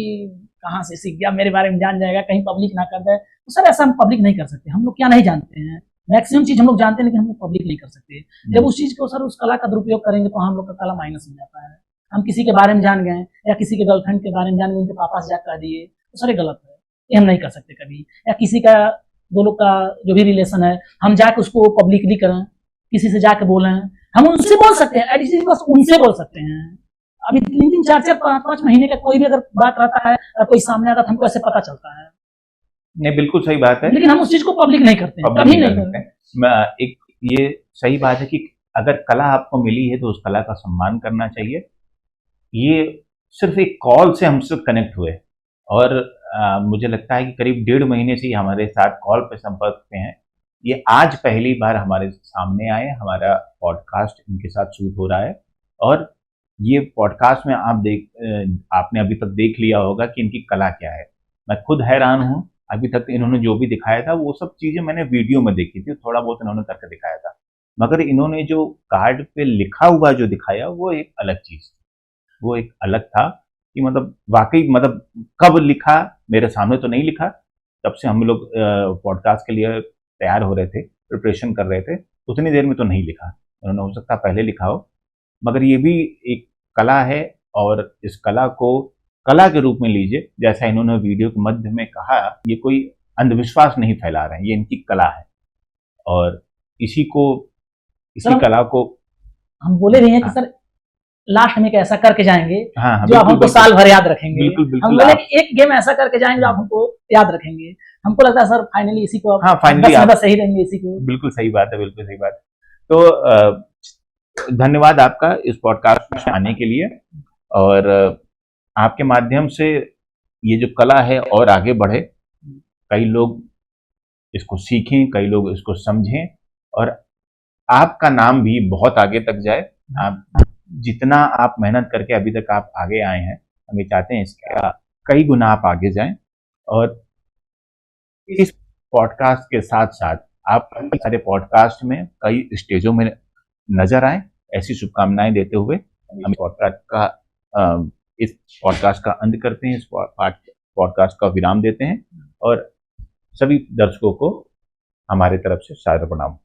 कहाँ से सीख गया, मेरे बारे में जान जाएगा, कहीं पब्लिक ना कर दे। तो सर ऐसा हम पब्लिक नहीं कर सकते, हम लोग क्या नहीं जानते हैं, मैक्सिमम चीज हम लोग जानते हैं लेकिन हम लोग पब्लिक नहीं कर सकते। जब उस चीज को सर उस कला का दुरुपयोग करेंगे तो हम लोग का कला माइनस हो जाता है। हम किसी के बारे में जान गए या किसी के गर्लफ्रेंड के बारे में जान गए, उनके पापा से जाकर कह दिए तो सर ये गलत है, ये हम नहीं कर सकते कभी। या किसी का दो लोग का जो भी रिलेशन है हम जाके उसको पब्लिकली करें, किसी से जाके बोलें, हम उनसे बोल सकते हैं, एटलीस्ट बस उनसे बोल सकते हैं। अभी 3-3, 4-4, 5-5 महीने का कोई भी अगर बात रहता है और कोई सामने आता है तो हमको ऐसे पता चलता है। नहीं बिल्कुल सही बात है, लेकिन हम उस चीज को पब्लिक नहीं करते हैं, पब्लिक कभी नहीं नहीं कर करते। सकते। एक ये सही बात है कि अगर कला आपको मिली है तो उस कला का सम्मान करना चाहिए। ये सिर्फ एक कॉल से हमसे कनेक्ट हुए और मुझे लगता है कि करीब 1.5 महीने से ही हमारे साथ कॉल पे संपर्क में है। ये आज पहली बार हमारे सामने आए, हमारा पॉडकास्ट इनके साथ शूट हो रहा है और ये पॉडकास्ट में आपने अभी तक देख लिया होगा कि इनकी कला क्या है। मैं खुद हैरान हूँ, अभी तक इन्होंने जो भी दिखाया था वो सब चीज़ें मैंने वीडियो में देखी थी, थोड़ा बहुत इन्होंने करके दिखाया था, मगर इन्होंने जो कार्ड पे लिखा हुआ जो दिखाया वो एक अलग चीज़, वो एक अलग था कि मतलब वाकई मतलब कब लिखा, मेरे सामने तो नहीं लिखा, तब से हम लोग पॉडकास्ट के लिए तैयार हो रहे थे, प्रिपरेशन कर रहे थे, उतनी देर में तो नहीं लिखा, उन्होंने हो सकता पहले लिखा हो, मगर ये भी एक कला है और इस कला को कला के रूप में लीजिए। जैसा इन्होंने वीडियो के मध्य में कहा, ये कोई अंधविश्वास नहीं फैला रहे हैं, ये इनकी कला है और इसी कला को हम बोले रही हैं कि सर लास्ट में ऐसा करके जाएंगे हाँ, जो आप हमको साल भर याद रखेंगे। बिल्कुल, बिल्कुल, हम बोले कि एक गेम ऐसा करके जाएंगे जो आप हमको याद रखेंगे। हमको लगता है सर फाइनली इसी को हाँ, फाइनली आप सही रहेंगे इसी को। बिल्कुल सही बात है, बिल्कुल सही बात। तो धन्यवाद आपका इस पॉडकास्ट में आने के लिए और आपके माध्यम से ये जो कला है और आगे बढ़े, कई लोग इसको सीखें, कई लोग इसको समझें और आपका नाम भी बहुत आगे तक जाए। आप जितना आप मेहनत करके अभी तक आप आगे आए हैं, हम ये चाहते हैं इसका कई गुना आप आगे जाएं और इस पॉडकास्ट के साथ साथ आप कई सारे पॉडकास्ट में कई स्टेजों में नजर आए, ऐसी शुभकामनाएं देते हुए हम इस पॉडकास्ट का अंत करते हैं, इस पॉडकास्ट का विराम देते हैं और सभी दर्शकों को हमारे तरफ से सादर प्रणाम।